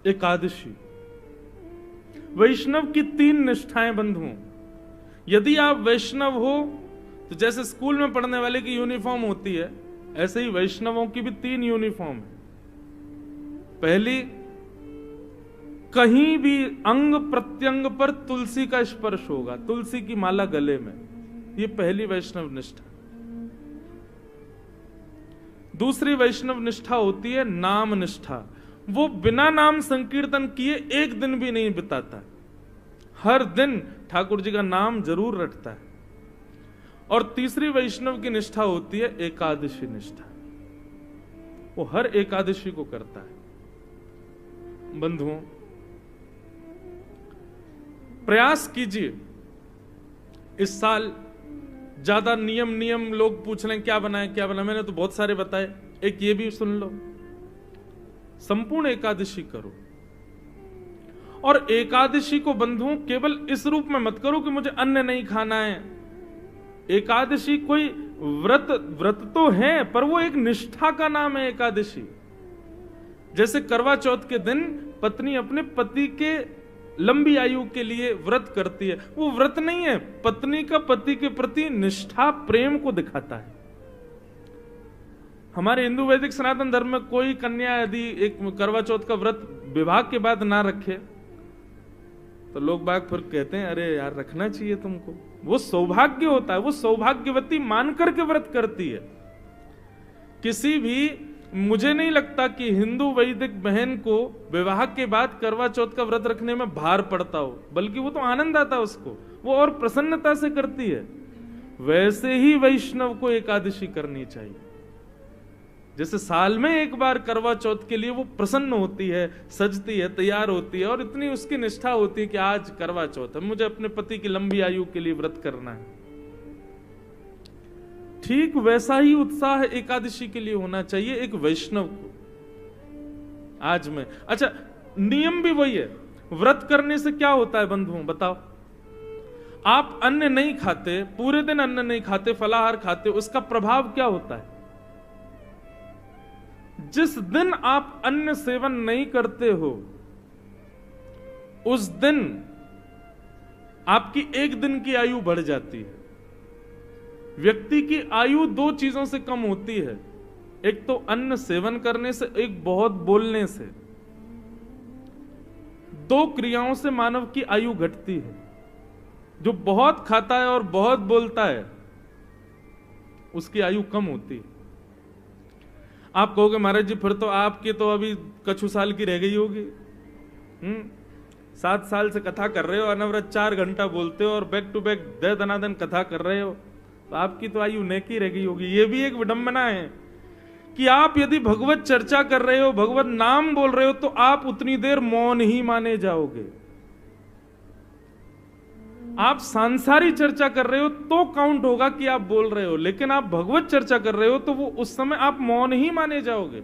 एकादशी। वैष्णव की 3 निष्ठाएं बंधुओं। यदि आप वैष्णव हो तो जैसे स्कूल में पढ़ने वाले की यूनिफॉर्म होती है, ऐसे ही वैष्णवों की भी 3 यूनिफॉर्म है। पहली, कहीं भी अंग प्रत्यंग पर तुलसी का स्पर्श होगा, तुलसी की माला गले में, ये पहली वैष्णव निष्ठा। दूसरी वैष्णव निष्ठा होती है नाम निष्ठा। वो बिना नाम संकीर्तन किए एक दिन भी नहीं बिताता, हर दिन ठाकुर जी का नाम जरूर रटता है। और तीसरी वैष्णव की निष्ठा होती है एकादशी निष्ठा, वो हर एकादशी को करता है। बंधुओं, प्रयास कीजिए इस साल ज्यादा नियम लोग पूछ लें क्या बनाए क्या बनाए, मैंने तो बहुत सारे बताए, एक ये भी सुन लो, संपूर्ण एकादशी करो। और एकादशी को बंधुओं केवल इस रूप में मत करो कि मुझे अन्न नहीं खाना है। एकादशी कोई व्रत तो है, पर वो एक निष्ठा का नाम है एकादशी। जैसे करवा चौथ के दिन पत्नी अपने पति के लंबी आयु के लिए व्रत करती है, वो व्रत नहीं है, पत्नी का पति के प्रति निष्ठा प्रेम को दिखाता है। हमारे हिंदू वैदिक सनातन धर्म में कोई कन्या यदि एक करवा चौथ का व्रत विवाह के बाद ना रखे तो लोग बाग फिर कहते हैं अरे यार रखना चाहिए तुमको, वो सौभाग्य होता है, वो सौभाग्यवती मान करके व्रत करती है। किसी भी, मुझे नहीं लगता कि हिंदू वैदिक बहन को विवाह के बाद करवा चौथ का व्रत रखने में भार पड़ता हो, बल्कि वो तो आनंद आता है उसको, वो और प्रसन्नता से करती है। वैसे ही वैष्णव को एकादशी करनी चाहिए। जैसे साल में एक बार करवा चौथ के लिए वो प्रसन्न होती है, सजती है, तैयार होती है और इतनी उसकी निष्ठा होती है कि आज करवा चौथ है, मुझे अपने पति की लंबी आयु के लिए व्रत करना है। ठीक वैसा ही उत्साह एकादशी के लिए होना चाहिए एक वैष्णव को। आज में अच्छा, नियम भी वही है। व्रत करने से क्या होता है बंधुओं बताओ? आप अन्न नहीं खाते, पूरे दिन अन्न नहीं खाते, फलाहार खाते, उसका प्रभाव क्या होता है? जिस दिन आप अन्न सेवन नहीं करते हो उस दिन आपकी एक दिन की आयु बढ़ जाती है। व्यक्ति की आयु 2 चीजों से कम होती है, एक तो अन्न सेवन करने से, एक बहुत बोलने से। 2 क्रियाओं से मानव की आयु घटती है। जो बहुत खाता है और बहुत बोलता है उसकी आयु कम होती है। आप कहोगे महाराज जी फिर तो आपकी तो अभी कछु साल की रह गई होगी। 7 साल से कथा कर रहे हो, अनवरत 4 घंटा बोलते हो और बैक टू बैक दे दनादन कथा कर रहे हो, तो आपकी तो आयु नेकी रह गई होगी। ये भी एक विडंबना है कि आप यदि भगवत चर्चा कर रहे हो, भगवत नाम बोल रहे हो, तो आप उतनी देर मौन ही माने जाओगे। आप सांसारिक चर्चा कर रहे हो तो काउंट होगा कि आप बोल रहे हो, लेकिन आप भगवत चर्चा कर रहे हो तो वो उस समय आप मौन ही माने जाओगे।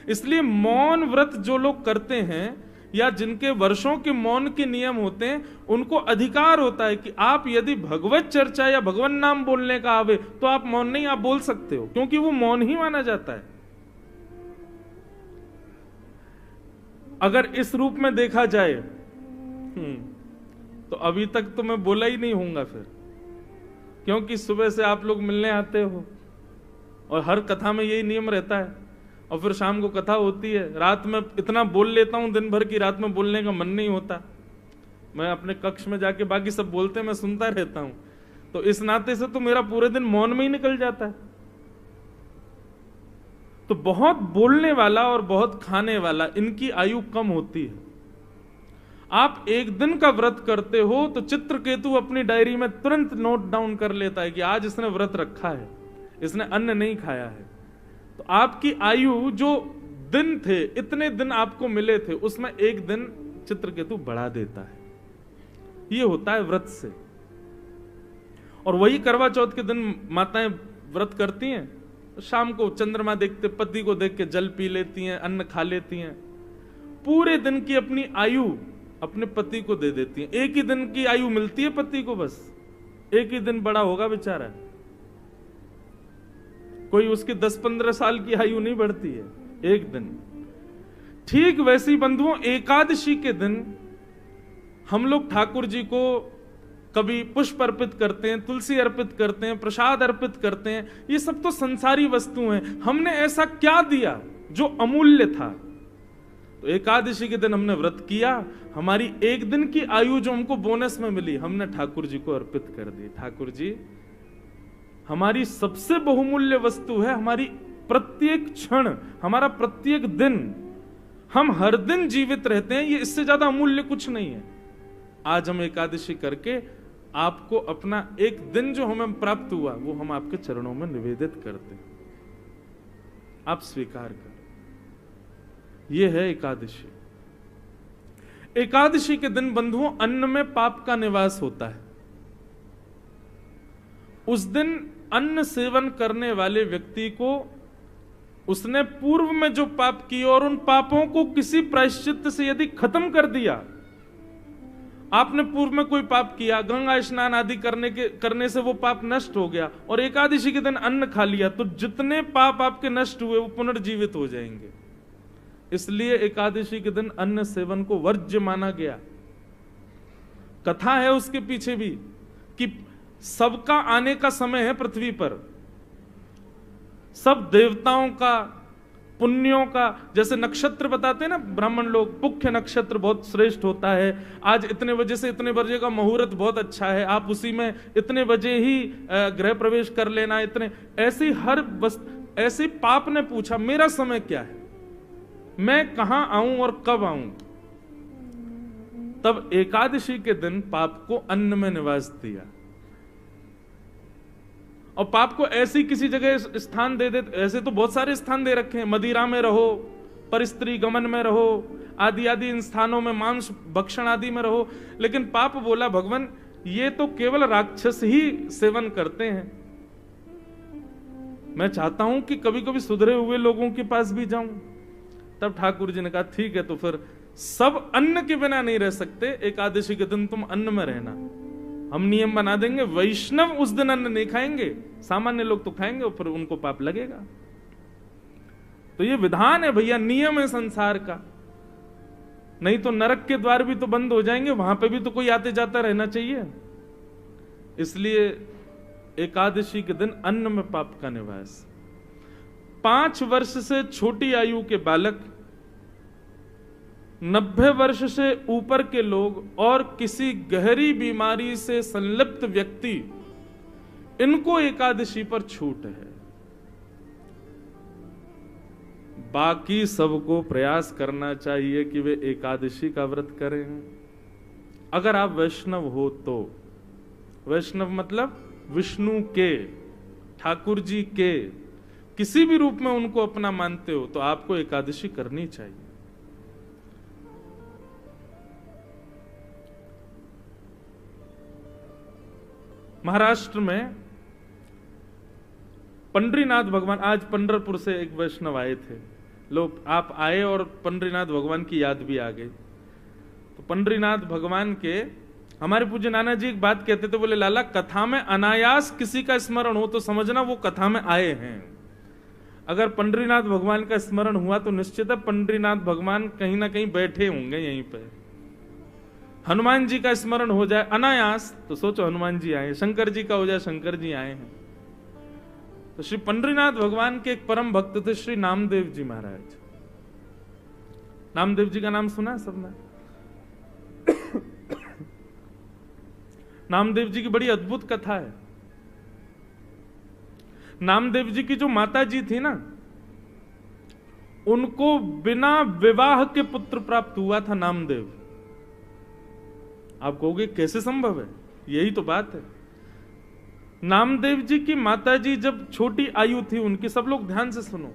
इसलिए मौन व्रत जो लोग करते हैं या जिनके वर्षों के मौन के नियम होते हैं, उनको अधिकार होता है कि आप यदि भगवत चर्चा या भगवान नाम बोलने का आवे तो आप मौन नहीं, आप बोल सकते हो, क्योंकि वो मौन ही माना जाता है। अगर इस रूप में देखा जाए तो अभी तक तो मैं बोला ही नहीं होऊंगा फिर, क्योंकि सुबह से आप लोग मिलने आते हो और हर कथा में यही नियम रहता है, और फिर शाम को कथा होती है। रात में इतना बोल लेता हूं दिन भर की रात में बोलने का मन नहीं होता। मैं अपने कक्ष में जाके बाकी सब बोलते हैं, मैं सुनता रहता हूं, तो इस नाते से तो मेरा पूरे दिन मौन में ही निकल जाता है। तो बहुत बोलने वाला और बहुत खाने वाला, इनकी आयु कम होती है। आप एक दिन का व्रत करते हो तो चित्रकेतु अपनी डायरी में तुरंत नोट डाउन कर लेता है कि आज इसने व्रत रखा है, इसने अन्न नहीं खाया है। तो आपकी आयु जो दिन थे, इतने दिन आपको मिले थे, उसमें एक दिन चित्रकेतु बढ़ा देता है। ये होता है व्रत से। और वही करवा चौथ के दिन माताएं व्रत करती हैं, शाम को चंद्रमा देखते, पति को देख के जल पी लेती हैं, अन्न खा लेती हैं, पूरे दिन की अपनी आयु अपने पति को दे देती हैं। एक ही दिन की आयु मिलती है पति को, बस एक ही दिन बड़ा होगा बेचारा, कोई उसकी 10-15 साल की आयु नहीं बढ़ती है, एक दिन। ठीक वैसी बंधुओं एकादशी के दिन हम लोग ठाकुर जी को कभी पुष्प अर्पित करते हैं, तुलसी अर्पित करते हैं, प्रसाद अर्पित करते हैं। ये सब तो संसारी वस्तु हैं। हमने ऐसा क्या दिया जो अमूल्य था? तो एकादशी के दिन हमने व्रत किया, हमारी एक दिन की आयु जो हमको बोनस में मिली हमने ठाकुर जी को अर्पित कर दी। ठाकुर जी हमारी सबसे बहुमूल्य वस्तु है, हमारी प्रत्येक क्षण, हमारा प्रत्येक दिन, हम हर दिन जीवित रहते हैं, ये इससे ज्यादा अमूल्य कुछ नहीं है। आज हम एकादशी करके आपको अपना एक दिन जो हमें प्राप्त हुआ वो हम आपके चरणों में निवेदित करते हैं, आप स्वीकार कर। ये है एकादशी। एकादशी के दिन बंधुओं अन्न में पाप का निवास होता है। उस दिन अन्न सेवन करने वाले व्यक्ति को उसने पूर्व में जो पाप किए और उन पापों को किसी प्रायश्चित से यदि खत्म कर दिया, आपने पूर्व में कोई पाप किया, गंगा स्नान आदि करने से वो पाप नष्ट हो गया और एकादशी के दिन अन्न खा लिया, तो जितने पाप आपके नष्ट हुए वो पुनर्जीवित हो जाएंगे। इसलिए एकादशी के दिन अन्न सेवन को वर्ज्य माना गया। कथा है उसके पीछे भी कि सबका आने का समय है पृथ्वी पर, सब देवताओं का, पुण्यों का। जैसे नक्षत्र बताते हैं ना ब्राह्मण लोग, पुख्य नक्षत्र बहुत श्रेष्ठ होता है, आज इतने बजे से इतने बजे का मुहूर्त बहुत अच्छा है, आप उसी में इतने बजे ही गृह प्रवेश कर लेना। इतने ऐसी हर ऐसे पाप ने पूछा मेरा समय क्या है, मैं कहां आऊं और कब आऊं। तब एकादशी के दिन पाप को अन्न में निवास दिया और पाप को ऐसी किसी जगह स्थान दे दे। ऐसे तो बहुत सारे स्थान दे रखे हैं, मदिरा में रहो, परस्त्री गमन में रहो, आदि आदि इन स्थानों में, मांस भक्षण आदि में रहो। लेकिन पाप बोला भगवान ये तो केवल राक्षस ही सेवन करते हैं। मैं चाहता हूं कि कभी कभी सुधरे हुए लोगों के पास भी जाऊं। तब ठाकुर जी ने कहा ठीक है, तो फिर सब अन्न के बिना नहीं रह सकते, एकादशी के दिन तुम अन्न में रहना। हम नियम बना देंगे, वैष्णव उस दिन अन्न नहीं खाएंगे, सामान्य लोग तो खाएंगे और फिर उनको पाप लगेगा। तो ये विधान है भैया, नियम है संसार का। नहीं तो नरक के द्वार भी तो बंद हो जाएंगे, वहां पे भी तो कोई आते जाता रहना चाहिए। इसलिए एकादशी के दिन अन्न में पाप का निवास। 5 वर्ष से छोटी आयु के बालक, 90 वर्ष से ऊपर के लोग और किसी गहरी बीमारी से संलिप्त व्यक्ति, इनको एकादशी पर छूट है। बाकी सबको प्रयास करना चाहिए कि वे एकादशी का व्रत करें। अगर आप वैष्णव हो तो, वैष्णव मतलब विष्णु के, ठाकुर जी के किसी भी रूप में उनको अपना मानते हो, तो आपको एकादशी करनी चाहिए। महाराष्ट्र में पंडरीनाथ भगवान, आज पंढरपुर से एक वैष्णव आए थे लोग, आप आए और पंडरीनाथ भगवान की याद भी आ गई। तो पंडरीनाथ भगवान के हमारे पूज्य नाना जी एक बात कहते थे, बोले लाला कथा में अनायास किसी का स्मरण हो तो समझना वो कथा में आए हैं। अगर पंडरीनाथ भगवान का स्मरण हुआ तो निश्चित है पंडरीनाथ भगवान कहीं ना कहीं बैठे होंगे यहीं पे। हनुमान जी का स्मरण हो जाए अनायास तो सोचो हनुमान जी आए, शंकर जी का हो जाए शंकर जी आए हैं। तो श्री पंडरीनाथ भगवान के एक परम भक्त थे श्री नामदेव जी महाराज। नामदेव जी का नाम सुना है सबने? नामदेव जी की बड़ी अद्भुत कथा है। नामदेव जी की जो माता जी थी ना, उनको बिना विवाह के पुत्र प्राप्त हुआ था नामदेव। आप कहोगे कैसे संभव है? यही तो बात है। नामदेव जी की माता जी जब छोटी आयु थी उनकी, सब लोग ध्यान से सुनो,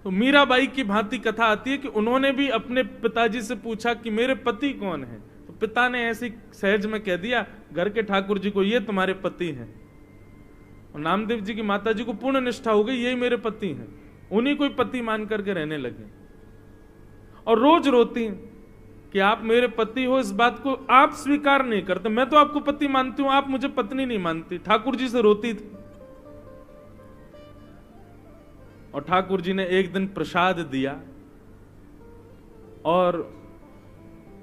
तो मीराबाई की भांति कथा आती है कि उन्होंने भी अपने पिताजी से पूछा कि मेरे पति कौन है। तो पिता ने ऐसी सहज में कह दिया घर के ठाकुर जी को, ये तुम्हारे पति हैं। और नामदेव जी की माता जी को पूर्ण निष्ठा हो गई, यही मेरे पति हैं। उन्हीं को पति मान करके रहने लगे और रोज रोती कि आप मेरे पति हो, इस बात को आप स्वीकार नहीं करते। मैं तो आपको पति मानती हूं, आप मुझे पत्नी नहीं मानती। ठाकुर जी से रोती थी। और ठाकुर जी ने एक दिन प्रसाद दिया और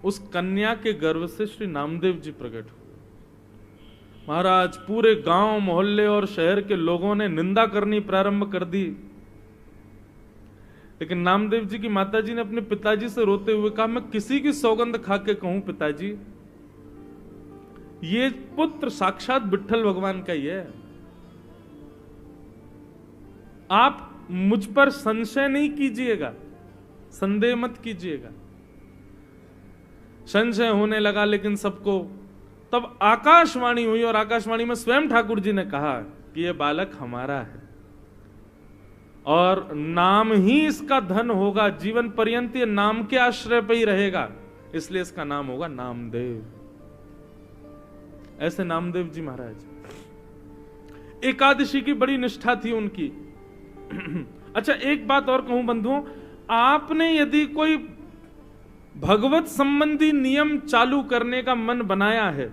उस कन्या के गर्भ से श्री नामदेव जी प्रकट हुए। महाराज पूरे गांव मोहल्ले और शहर के लोगों ने निंदा करनी प्रारंभ कर दी, लेकिन नामदेव जी की माताजी ने अपने पिताजी से रोते हुए कहा, मैं किसी की सौगंध खा के कहूं पिताजी, ये पुत्र साक्षात विट्ठल भगवान का ही है। आप मुझ पर संशय नहीं कीजिएगा, संदेह मत कीजिएगा। संशय होने लगा लेकिन सबको, तब आकाशवाणी हुई और आकाशवाणी में स्वयं ठाकुर जी ने कहा कि यह बालक हमारा है और नाम ही इसका धन होगा, जीवन पर्यंत ये नाम के आश्रय पे ही रहेगा, इसलिए इसका नाम होगा नामदेव। ऐसे नामदेव जी महाराज। एकादशी की बड़ी निष्ठा थी उनकी। अच्छा, एक बात और कहूं बंधुओं, आपने यदि कोई भगवत संबंधी नियम चालू करने का मन बनाया है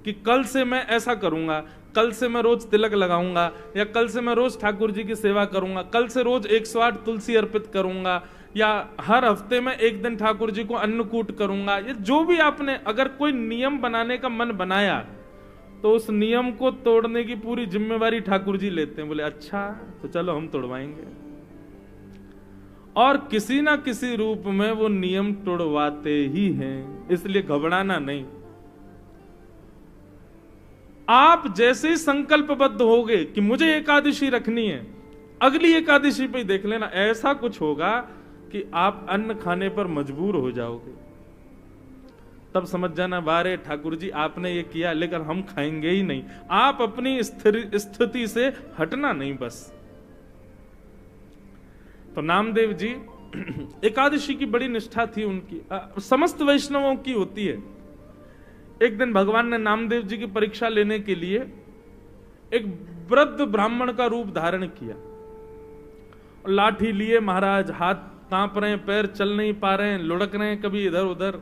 कि कल से मैं ऐसा करूंगा, कल से मैं रोज तिलक लगाऊंगा, या कल से मैं रोज ठाकुर जी की सेवा करूंगा, कल से रोज 108 तुलसी अर्पित करूंगा, या हर हफ्ते में एक दिन ठाकुर जी को अन्नकूट करूंगा, ये जो भी आपने अगर कोई नियम बनाने का मन बनाया तो उस नियम को तोड़ने की पूरी जिम्मेवारी ठाकुर जी लेते हैं। बोले अच्छा तो चलो हम तोड़वाएंगे, और किसी ना किसी रूप में वो नियम तोड़वाते ही हैं, इसलिए घबराना नहीं। आप जैसे ही संकल्पबद्ध होगे कि मुझे एकादशी रखनी है, अगली एकादशी पे ही देख लेना ऐसा कुछ होगा कि आप अन्न खाने पर मजबूर हो जाओगे। तब समझ जाना बारे ठाकुर जी आपने ये किया लेकिन हम खाएंगे ही नहीं। आप अपनी स्थिति से हटना नहीं बस। तो नामदेव जी एकादशी की बड़ी निष्ठा थी उनकी, समस्त वैष्णवों की होती है। एक दिन भगवान ने नामदेव जी की परीक्षा लेने के लिए एक वृद्ध ब्राह्मण का रूप धारण किया, लाठी लिए महाराज, हाथ कांप रहे हैं, पैर चल नहीं पा रहे हैं, लुढ़क रहे हैं कभी इधर उधर।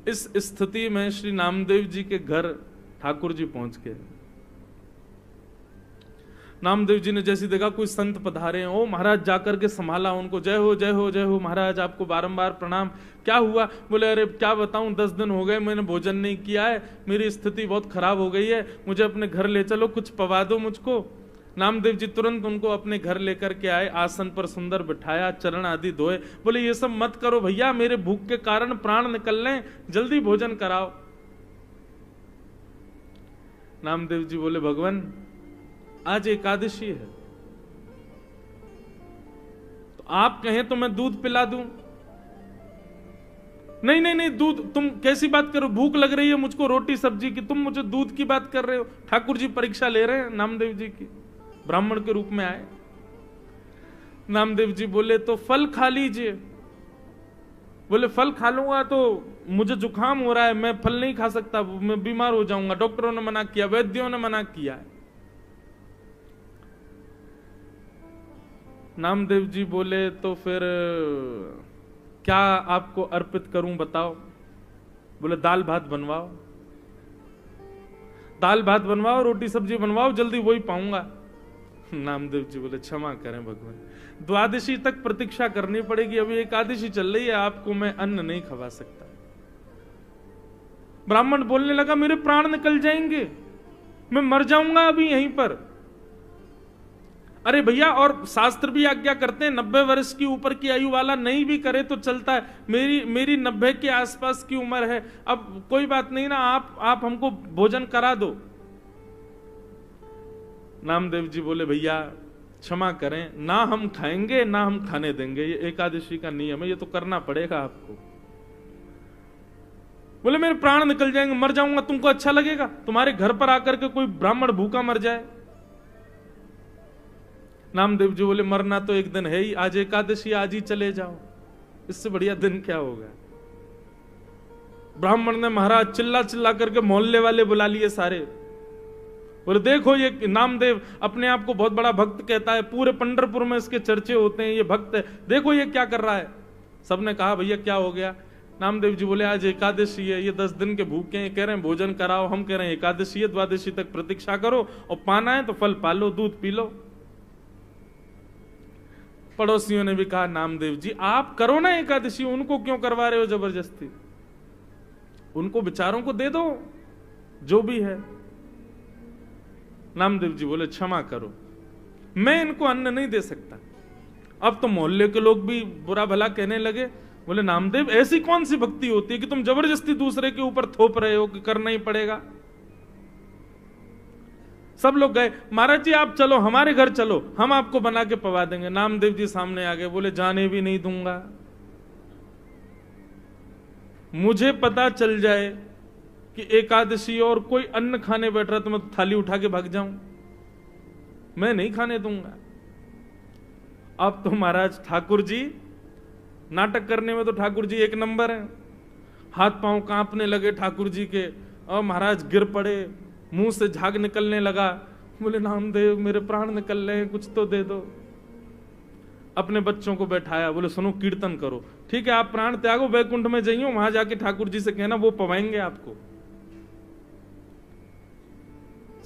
इस स्थिति में श्री नामदेव जी के घर ठाकुर जी पहुंच गए। नामदेव जी ने जैसी देखा कोई संत पधारे हैं, ओ महाराज जाकर के संभाला उनको, जय हो जय हो जय हो महाराज, आपको बारंबार प्रणाम। क्या हुआ? बोले अरे क्या बताऊं, 10 दिन हो गए मैंने भोजन नहीं किया है, मेरी स्थिति बहुत खराब हो गई है, मुझे अपने घर ले चलो, कुछ पवा दो मुझको। नामदेव जी तुरंत उनको अपने घर लेकर के आए, आसन पर सुंदर बिठाया, चरण आदि धोए। बोले ये सब मत करो भैया, मेरे भूख के कारण प्राण निकल रहे, जल्दी भोजन कराओ। नामदेव जी बोले भगवान आज एकादशी है, तो आप कहें तो मैं दूध पिला दूं। नहीं नहीं नहीं, दूध तुम कैसी बात करो, भूख लग रही है मुझको रोटी सब्जी की, तुम मुझे दूध की बात कर रहे हो। ठाकुर जी परीक्षा ले रहे हैं नामदेव जी की, ब्राह्मण के रूप में आए। नामदेव जी बोले तो फल खा लीजिए। बोले फल खा लूंगा तो मुझे जुकाम हो रहा है, मैं फल नहीं खा सकता, मैं बीमार हो जाऊंगा, डॉक्टरों ने मना किया, वैद्यों ने मना किया है। नामदेव जी बोले तो फिर क्या आपको अर्पित करूं बताओ? बोले दाल भात बनवाओ, दाल भात बनवाओ, रोटी सब्जी बनवाओ, जल्दी वही पाऊंगा। नामदेव जी बोले क्षमा करें भगवान, द्वादशी तक प्रतीक्षा करनी पड़ेगी, अभी एकादशी चल रही है, आपको मैं अन्न नहीं खवा सकता। ब्राह्मण बोलने लगा मेरे प्राण निकल जाएंगे, मैं मर जाऊंगा अभी यहीं पर। अरे भैया, और शास्त्र भी आज्ञा करते हैं 90 वर्ष की ऊपर की आयु वाला नहीं भी करे तो चलता है, मेरी 90 के आसपास की उम्र है, अब कोई बात नहीं ना, आप हमको भोजन करा दो। नामदेव जी बोले भैया क्षमा करें, ना हम खाएंगे ना हम खाने देंगे, ये एकादशी का नियम है, ये तो करना पड़ेगा आपको। बोले मेरे प्राण निकल जाएंगे, मर जाऊंगा, तुमको अच्छा लगेगा तुम्हारे घर पर आकर के कोई ब्राह्मण भूखा मर जाए? नामदेव जी बोले मरना तो एक दिन है ही, आज एकादशी, आज ही चले जाओ, इससे बढ़िया दिन क्या होगा। ब्राह्मण ने महाराज चिल्ला चिल्ला करके मोहल्ले वाले बुला लिए सारे। बोले देखो ये नामदेव अपने आप को बहुत बड़ा भक्त कहता है, पूरे पंढरपुर में इसके चर्चे होते हैं, ये भक्त है, देखो ये क्या कर रहा है। सबने कहा भैया क्या हो गया? नामदेव जी बोले आज एकादशी है, ये 10 दिन के भूखे हैं, कह रहे हैं भोजन कराओ, हम कह रहे हैं एकादशी है, द्वादशी तक प्रतीक्षा करो, और पाना है तो फल पालो, दूध पी लो। पड़ोसियों ने भी कहा नामदेव जी आप करो ना एकादशी, उनको क्यों करवा रहे हो जबरदस्ती, उनको बेचारों को दे दो जो भी है। नामदेव जी बोले क्षमा करो, मैं इनको अन्न नहीं दे सकता। अब तो मोहल्ले के लोग भी बुरा भला कहने लगे, बोले नामदेव ऐसी कौन सी भक्ति होती है कि तुम जबरदस्ती दूसरे के ऊपर थोप रहे हो कि करना ही पड़ेगा। सब लोग गए, महाराज जी आप चलो हमारे घर चलो, हम आपको बना के पवा देंगे। नामदेव जी सामने आ गए, बोले जाने भी नहीं दूंगा, मुझे पता चल जाए कि एकादशी और कोई अन्न खाने बैठ रहा तो मैं थाली उठा के भाग जाऊं, मैं नहीं खाने दूंगा। अब तो महाराज ठाकुर जी नाटक करने में तो ठाकुर जी एक नंबर है, हाथ पांव कांपने लगे ठाकुर जी के, और महाराज गिर पड़े, मुंह से झाग निकलने लगा। बोले नामदेव मेरे प्राण निकल रहे हैं, कुछ तो दे दो। अपने बच्चों को बैठाया, बोले सुनो कीर्तन करो, ठीक है आप प्राण त्यागो, वैकुंठ में जाइयो, वहां जाके ठाकुर जी से कहना वो पवाएंगे आपको।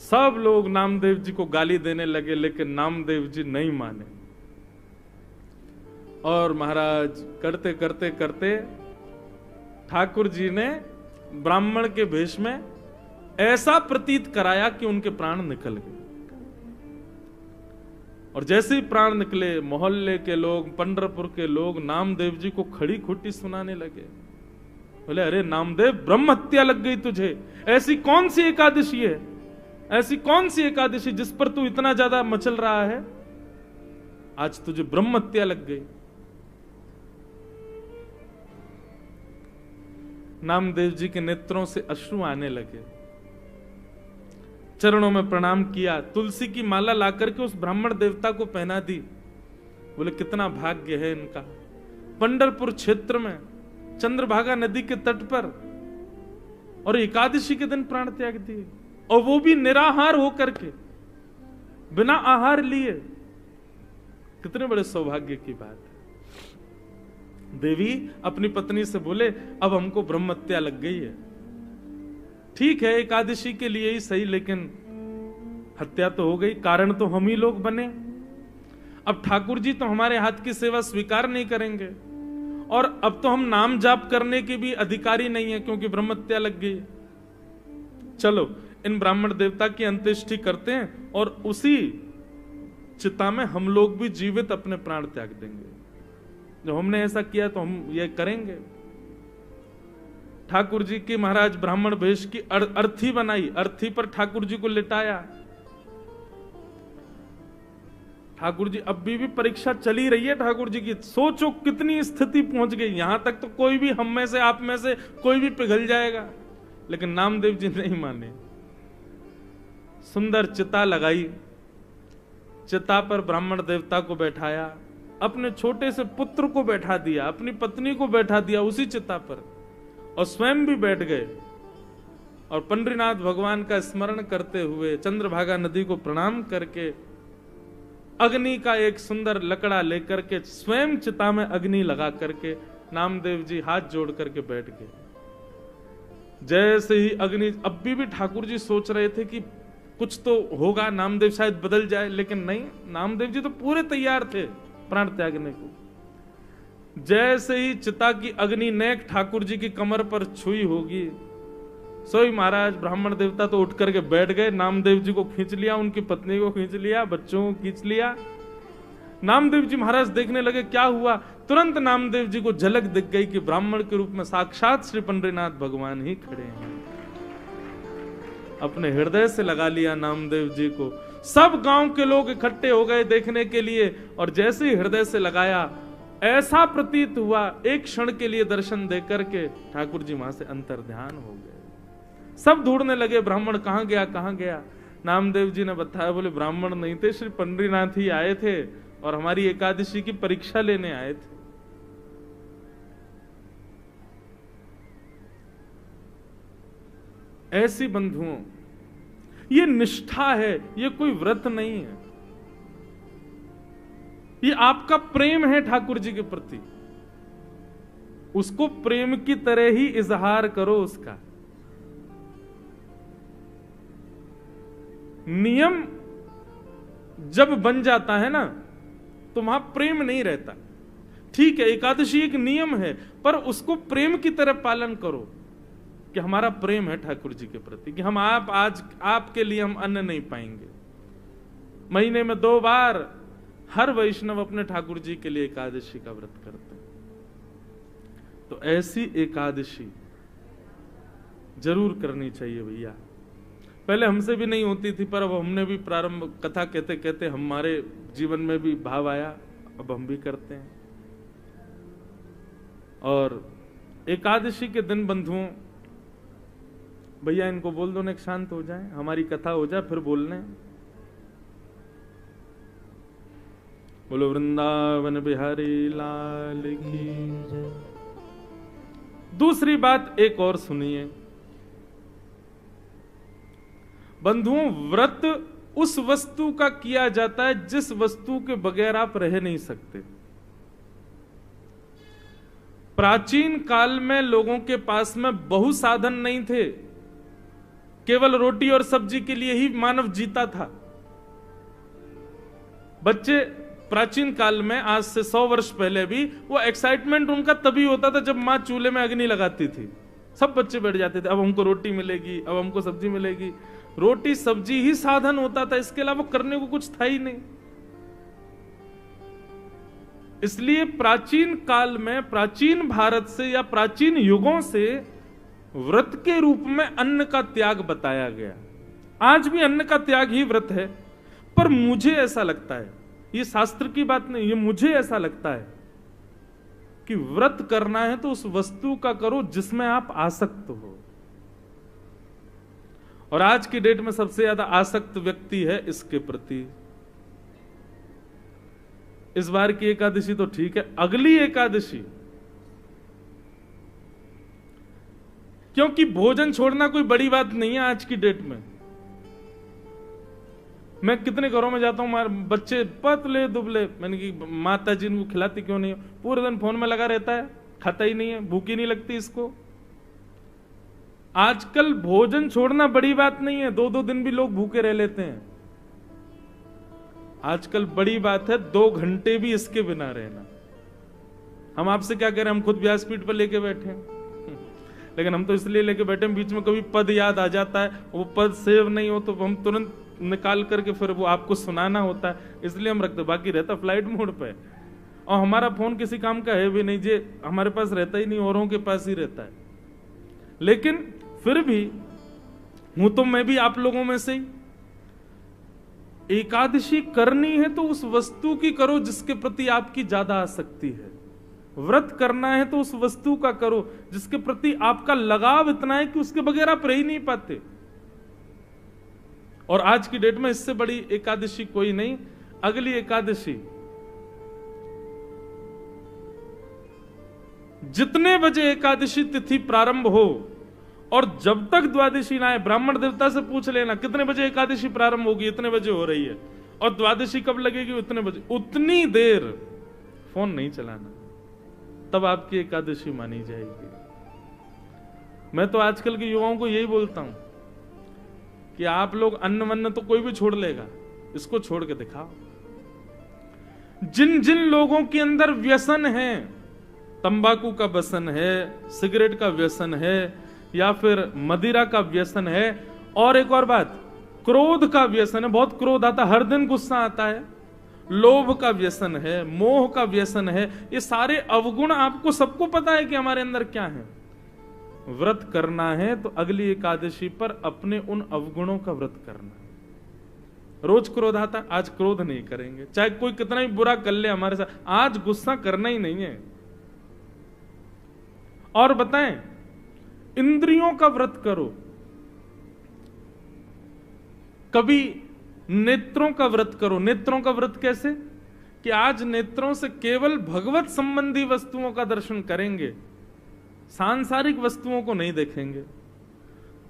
सब लोग नामदेव जी को गाली देने लगे, लेकिन नामदेव जी नहीं माने। और महाराज करते करते करते ठाकुर जी ने ब्राह्मण के भेष में ऐसा प्रतीत कराया कि उनके प्राण निकल गए। और जैसे ही प्राण निकले, मोहल्ले के लोग, पंढरपुर के लोग नामदेव जी को खड़ी खोटी सुनाने लगे। बोले अरे नामदेव ब्रह्म हत्या लग गई तुझे, ऐसी कौन सी एकादशी है, ऐसी कौन सी एकादशी जिस पर तू इतना ज्यादा मचल रहा है, आज तुझे ब्रह्म हत्या लग गई। नामदेव जी के नेत्रों से अश्रु आने लगे, चरणों में प्रणाम किया, तुलसी की माला लाकर के उस ब्राह्मण देवता को पहना दी। बोले कितना भाग्य है इनका, पंढरपुर क्षेत्र में चंद्रभागा नदी के तट पर, और एकादशी के दिन प्राण त्याग दिए, और वो भी निराहार होकर के, बिना आहार लिए। कितने बड़े सौभाग्य की बात है। देवी अपनी पत्नी से बोले अब हमको ब्रह्म हत्या लग गई है, ठीक है एकादशी के लिए ही सही, लेकिन हत्या तो हो गई, कारण तो हम ही लोग बने। अब ठाकुर जी तो हमारे हाथ की सेवा स्वीकार नहीं करेंगे, और अब तो हम नाम जाप करने के भी अधिकारी नहीं है क्योंकि ब्रह्म हत्या लग गई। चलो इन ब्राह्मण देवता की अंत्येष्टि करते हैं, और उसी चिता में हम लोग भी जीवित अपने प्राण त्याग देंगे। जब हमने ऐसा किया तो हम ये करेंगे। ठाकुर जी की महाराज ब्राह्मण वेश की अर्थी बनाई, अर्थी पर ठाकुर जी को लिटाया। ठाकुर जी अब भी परीक्षा चली रही है ठाकुर जी की, सोचो कितनी स्थिति पहुंच गई, यहां तक तो कोई भी हम में से आप में से कोई भी पिघल जाएगा, लेकिन नामदेव जी नहीं माने। सुंदर चिता लगाई, चिता पर ब्राह्मण देवता को बैठाया, अपने छोटे से पुत्र को बैठा दिया, अपनी पत्नी को बैठा दिया उसी चिता पर, और स्वयं भी बैठ गए, और पंडरीनाथ भगवान का स्मरण करते हुए चंद्रभागा नदी को प्रणाम करके अग्नि का एक सुंदर लकड़ा लेकर के स्वयं चिता में अग्नि लगा करके नामदेव जी हाथ जोड़ करके बैठ गए। जैसे ही अग्नि, अब भी ठाकुर जी सोच रहे थे कि कुछ तो होगा, नामदेव शायद बदल जाए, लेकिन नहीं, नामदेव जी तो पूरे तैयार थे प्राण त्यागने को। जैसे ही चिता की अग्नि नेक ठाकुर जी की कमर पर छुई होगी, सोई महाराज ब्राह्मण देवता तो उठ करके बैठ गए, नामदेव जी को खींच लिया, उनकी पत्नी को खींच लिया, बच्चों को खींच लिया। नामदेव जी महाराज देखने लगे क्या हुआ, तुरंत नामदेव जी को झलक दिख गई कि ब्राह्मण के रूप में साक्षात श्री पंडरीनाथ भगवान ही खड़े हैं। अपने हृदय से लगा लिया नामदेव जी को। सब गांव के लोग इकट्ठे हो गए देखने के लिए, और जैसे ही हृदय से लगाया, ऐसा प्रतीत हुआ एक क्षण के लिए दर्शन देकर के ठाकुर जी वहां से अंतर्ध्यान हो गए। सब ढूंढने लगे ब्राह्मण कहां गया कहां गया। नामदेव जी ने बताया, बोले ब्राह्मण नहीं थे, श्री पंडरीनाथ ही आए थे और हमारी एकादशी की परीक्षा लेने आए थे। ऐसी बंधुओं, ये निष्ठा है, ये कोई व्रत नहीं है, ये आपका प्रेम है ठाकुर जी के प्रति। उसको प्रेम की तरह ही इजहार करो उसका। नियम जब बन जाता है ना, तो वहां प्रेम नहीं रहता। ठीक है, एकादशी एक नियम है, पर उसको प्रेम की तरह पालन करो कि हमारा प्रेम है ठाकुर जी के प्रति, कि हम आज आपके लिए हम अन्न नहीं पाएंगे। महीने में 2 बार हर वैष्णव अपने ठाकुर जी के लिए एकादशी का व्रत करते हैं। तो ऐसी एकादशी जरूर करनी चाहिए भैया। पहले हमसे भी नहीं होती थी, पर अब हमने भी प्रारंभ, कथा कहते कहते हमारे जीवन में भी भाव आया, अब हम भी करते हैं। और एकादशी के दिन बंधुओं, भैया इनको बोल दो ना, शांत हो जाए, हमारी कथा हो जाए, फिर बोलने। बोलो वृंदावन बिहारी लाल की जय। दूसरी बात एक और सुनिए बंधुओं, व्रत उस वस्तु का किया जाता है जिस वस्तु के बगैर आप रह नहीं सकते। प्राचीन काल में लोगों के पास में बहु साधन नहीं थे, केवल रोटी और सब्जी के लिए ही मानव जीता था। बच्चे प्राचीन काल में, आज से 100 वर्ष पहले भी, वो एक्साइटमेंट उनका तभी होता था जब मां चूल्हे में अग्नि लगाती थी। सब बच्चे बैठ जाते थे, अब हमको रोटी मिलेगी, अब हमको सब्जी मिलेगी। रोटी सब्जी ही साधन होता था, इसके अलावा करने को कुछ था ही नहीं। इसलिए प्राचीन काल में, प्राचीन भारत से या प्राचीन युगों से व्रत के रूप में अन्न का त्याग बताया गया। आज भी अन्न का त्याग ही व्रत है, पर मुझे ऐसा लगता है, ये शास्त्र की बात नहीं, ये मुझे ऐसा लगता है कि व्रत करना है तो उस वस्तु का करो जिसमें आप आसक्त हो। और आज की डेट में सबसे ज्यादा आसक्त व्यक्ति है इसके प्रति। इस बार की एकादशी तो ठीक है, अगली एकादशी, क्योंकि भोजन छोड़ना कोई बड़ी बात नहीं है आज की डेट में। मैं कितने घरों में जाता हूं, बच्चे पतले दुबले, मैंने कि माता जी इनको खिलाती क्यों नहीं, पूरे दिन फोन में लगा रहता है, खाता ही नहीं है, भूख ही नहीं लगती इसको। आजकल भोजन छोड़ना बड़ी बात नहीं है, 2-2 दिन भी लोग भूखे रह लेते हैं। आजकल बड़ी बात है 2 घंटे भी इसके बिना रहना। हम आपसे क्या कह रहे हैं, हम खुद व्यासपीठ पर लेके बैठे हैं लेकिन हम तो इसलिए लेके बैठे हैं, बीच में कभी पद याद आ जाता है, वो पद सेव नहीं हो तो हम तुरंत निकाल करके फिर वो आपको सुनाना होता है, इसलिए हम रखते, बाकी रहता फ्लाइट मोड पे। और हमारा फोन किसी काम का है भी नहीं, जे हमारे पास रहता ही नहीं, औरों के पास ही रहता है। लेकिन फिर भी हूं तो मैं भी आप लोगों में से ही। एकादशी करनी है तो उस वस्तु की करो जिसके प्रति आपकी ज्यादा आसक्ति है। व्रत करना है तो उस वस्तु का करो जिसके प्रति आपका लगाव इतना है कि उसके बगैर आप रह ही नहीं पाते। और आज की डेट में इससे बड़ी एकादशी कोई नहीं। अगली एकादशी जितने बजे एकादशी तिथि प्रारंभ हो और जब तक द्वादशी ना आए, ब्राह्मण देवता से पूछ लेना कितने बजे एकादशी प्रारंभ होगी, इतने बजे हो रही है, और द्वादशी कब लगेगी, इतने बजे, उतनी देर फोन नहीं चलाना, तब आपकी एकादशी मानी जाएगी। मैं तो आजकल के युवाओं को यही बोलता हूं कि आप लोग अन्न वन्न तो कोई भी छोड़ लेगा, इसको छोड़ के दिखाओ। जिन जिन लोगों के अंदर व्यसन है, तंबाकू का व्यसन है, सिगरेट का व्यसन है, या फिर मदिरा का व्यसन है, और एक और बात, क्रोध का व्यसन है, बहुत क्रोध आता, हर दिन गुस्सा आता है, लोभ का व्यसन है, मोह का व्यसन है, ये सारे अवगुण आपको सबको पता है कि हमारे अंदर क्या है। व्रत करना है तो अगली एकादशी पर अपने उन अवगुणों का व्रत करना। रोज क्रोध आता, आज क्रोध नहीं करेंगे, चाहे कोई कितना ही बुरा कर ले हमारे साथ, आज गुस्सा करना ही नहीं है। और बताएं, इंद्रियों का व्रत करो। कभी नेत्रों का व्रत करो। नेत्रों का व्रत कैसे, कि आज नेत्रों से केवल भगवत संबंधी वस्तुओं का दर्शन करेंगे, सांसारिक वस्तुओं को नहीं देखेंगे।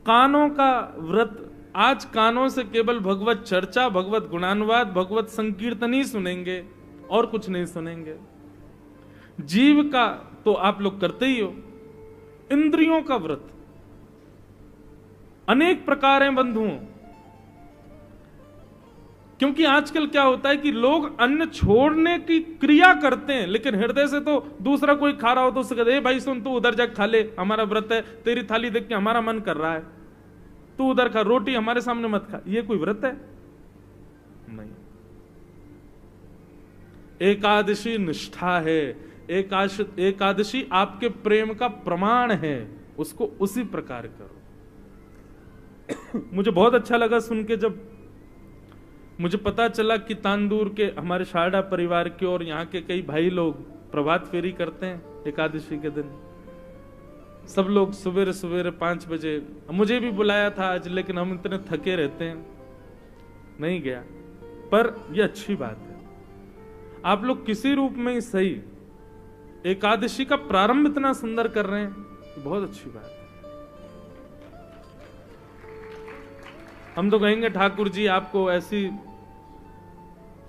कानों का व्रत, आज कानों से केवल भगवत चर्चा, भगवत गुणानुवाद, भगवत संकीर्तन ही सुनेंगे, और कुछ नहीं सुनेंगे। जीव का तो आप लोग करते ही हो। इंद्रियों का व्रत अनेक प्रकार हैं बंधुओं। क्योंकि आजकल क्या होता है कि लोग अन्न छोड़ने की क्रिया करते हैं, लेकिन हृदय से तो दूसरा कोई खा रहा हो तो उससे कहते भाई सुन, तू उधर जा खा ले, हमारा व्रत है, तेरी थाली देख के हमारा मन कर रहा है, तू उधर खा, रोटी हमारे सामने मत खा। ये कोई व्रत है? नहीं। एकादशी निष्ठा है, एकादशी आपके प्रेम का प्रमाण है, उसको उसी प्रकार करो। मुझे बहुत अच्छा लगा सुन के, जब मुझे पता चला कि तांदूर के हमारे शारदा परिवार के और यहाँ के कई भाई लोग प्रभात फेरी करते हैं एकादशी के दिन। सब लोग सवेरे सवेरे 5 बजे, मुझे भी बुलाया था आज, लेकिन हम इतने थके रहते हैं नहीं गया। पर यह अच्छी बात है, आप लोग किसी रूप में ही सही एकादशी का प्रारंभ इतना सुंदर कर रहे हैं, बहुत अच्छी बात है। हम तो कहेंगे ठाकुर जी आपको ऐसी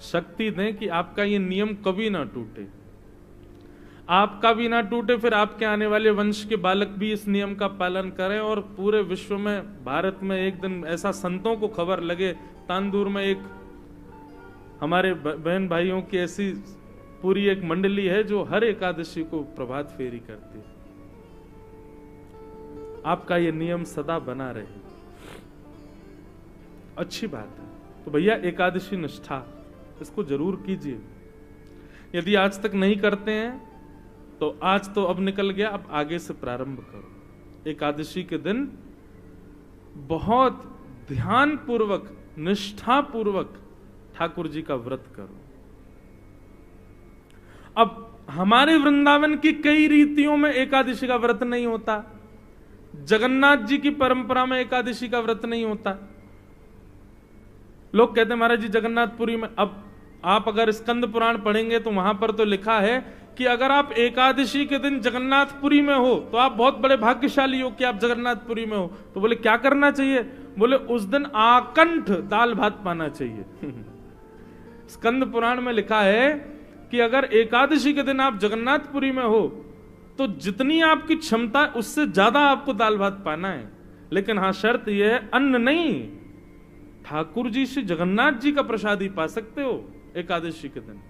शक्ति दें कि आपका ये नियम कभी ना टूटे, आपका भी ना टूटे, फिर आपके आने वाले वंश के बालक भी इस नियम का पालन करें, और पूरे विश्व में, भारत में एक दिन ऐसा संतों को खबर लगे, तांदूर में एक हमारे बहन भाइयों की ऐसी पूरी एक मंडली है जो हर एकादशी को प्रभात फेरी करती है। आपका ये नियम सदा बना रहे, अच्छी बात है। तो भैया एकादशी निष्ठा इसको जरूर कीजिए। यदि आज तक नहीं करते हैं तो आज तो अब निकल गया, अब आगे से प्रारंभ करो। एकादशी के दिन बहुत ध्यान पूर्वक, निष्ठा पूर्वक ठाकुर जी का व्रत करो। अब हमारे वृंदावन की कई रीतियों में एकादशी का व्रत नहीं होता, जगन्नाथ जी की परंपरा में एकादशी का व्रत नहीं होता। लोग कहते हैं महाराज जी जगन्नाथपुरी में, अब आप अगर स्कंद पुराण पढ़ेंगे तो वहां पर तो लिखा है कि अगर आप एकादशी के दिन जगन्नाथपुरी में हो तो आप बहुत बड़े भाग्यशाली हो कि आप जगन्नाथपुरी में हो। तो बोले क्या करना चाहिए? बोले उस दिन आकंठ दाल भात पाना चाहिए। स्कंद पुराण में लिखा है कि अगर एकादशी के दिन आप जगन्नाथपुरी में हो तो जितनी आपकी क्षमता है उससे ज्यादा आपको दाल भात पाना है। लेकिन हाँ, शर्त यह है अन्न नहीं, ठाकुर जी से जगन्नाथ जी का प्रसाद ही पा सकते हो एकादशी के दिन।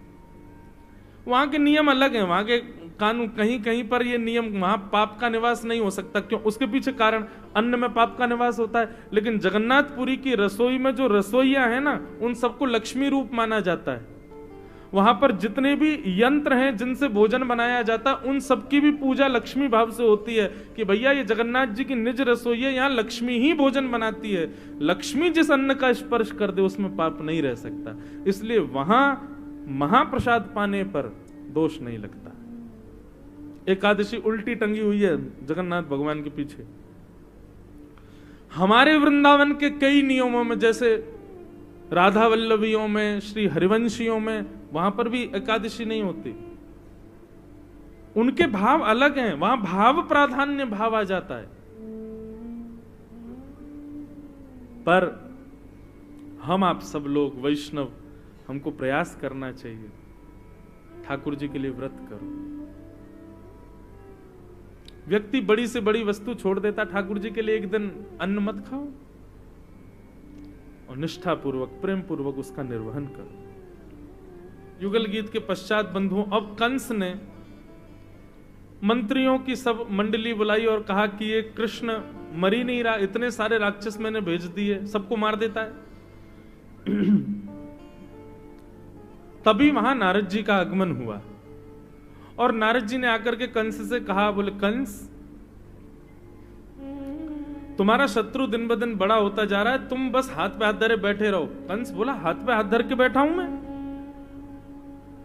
वहां के नियम अलग हैं, वहां के कानून, कहीं कहीं पर ये नियम, वहां पाप का निवास नहीं हो सकता। क्यों? उसके पीछे कारण, अन्न में पाप का निवास होता है। लेकिन जगन्नाथपुरी की रसोई में जो रसोइया है ना, उन सबको लक्ष्मी रूप माना जाता है। वहां पर जितने भी यंत्र हैं जिनसे भोजन बनाया जाता है, उन सबकी भी पूजा लक्ष्मी भाव से होती है कि भैया ये जगन्नाथ जी की निज रसोई है, यहाँ लक्ष्मी ही भोजन बनाती है। लक्ष्मी जिस अन्न का स्पर्श कर दे उसमें पाप नहीं रह सकता, इसलिए वहां महाप्रसाद पाने पर दोष नहीं लगता। एकादशी उल्टी टंगी हुई है जगन्नाथ भगवान के पीछे। हमारे वृंदावन के कई नियमों में, जैसे राधा वल्लभियों में, श्री हरिवंशियों में, वहां पर भी एकादशी नहीं होती। उनके भाव अलग हैं, वहां भाव प्राधान्य भाव आ जाता है। पर हम आप सब लोग वैष्णव, हमको प्रयास करना चाहिए, ठाकुर जी के लिए व्रत करो। व्यक्ति बड़ी से बड़ी वस्तु छोड़ देता, ठाकुर जी के लिए एक दिन अन्न मत खाओ और निष्ठा पूर्वक, प्रेम पूर्वक उसका निर्वहन करो। युगल गीत के पश्चात बंधुओं, अब कंस ने मंत्रियों की सब मंडली बुलाई और कहा कि ये कृष्ण मर ही नहीं रहा, इतने सारे राक्षस मैंने भेज दिए, सबको मार देता है। तभी वहां नारद जी का आगमन हुआ और नारद जी ने आकर के कंस से कहा, बोले कंस तुम्हारा शत्रु दिन ब दिन बड़ा होता जा रहा है, तुम बस हाथ पे हाथ धरे बैठे रहो। कंस बोला, हाथ पे हाथ धर के बैठा हूं मैं?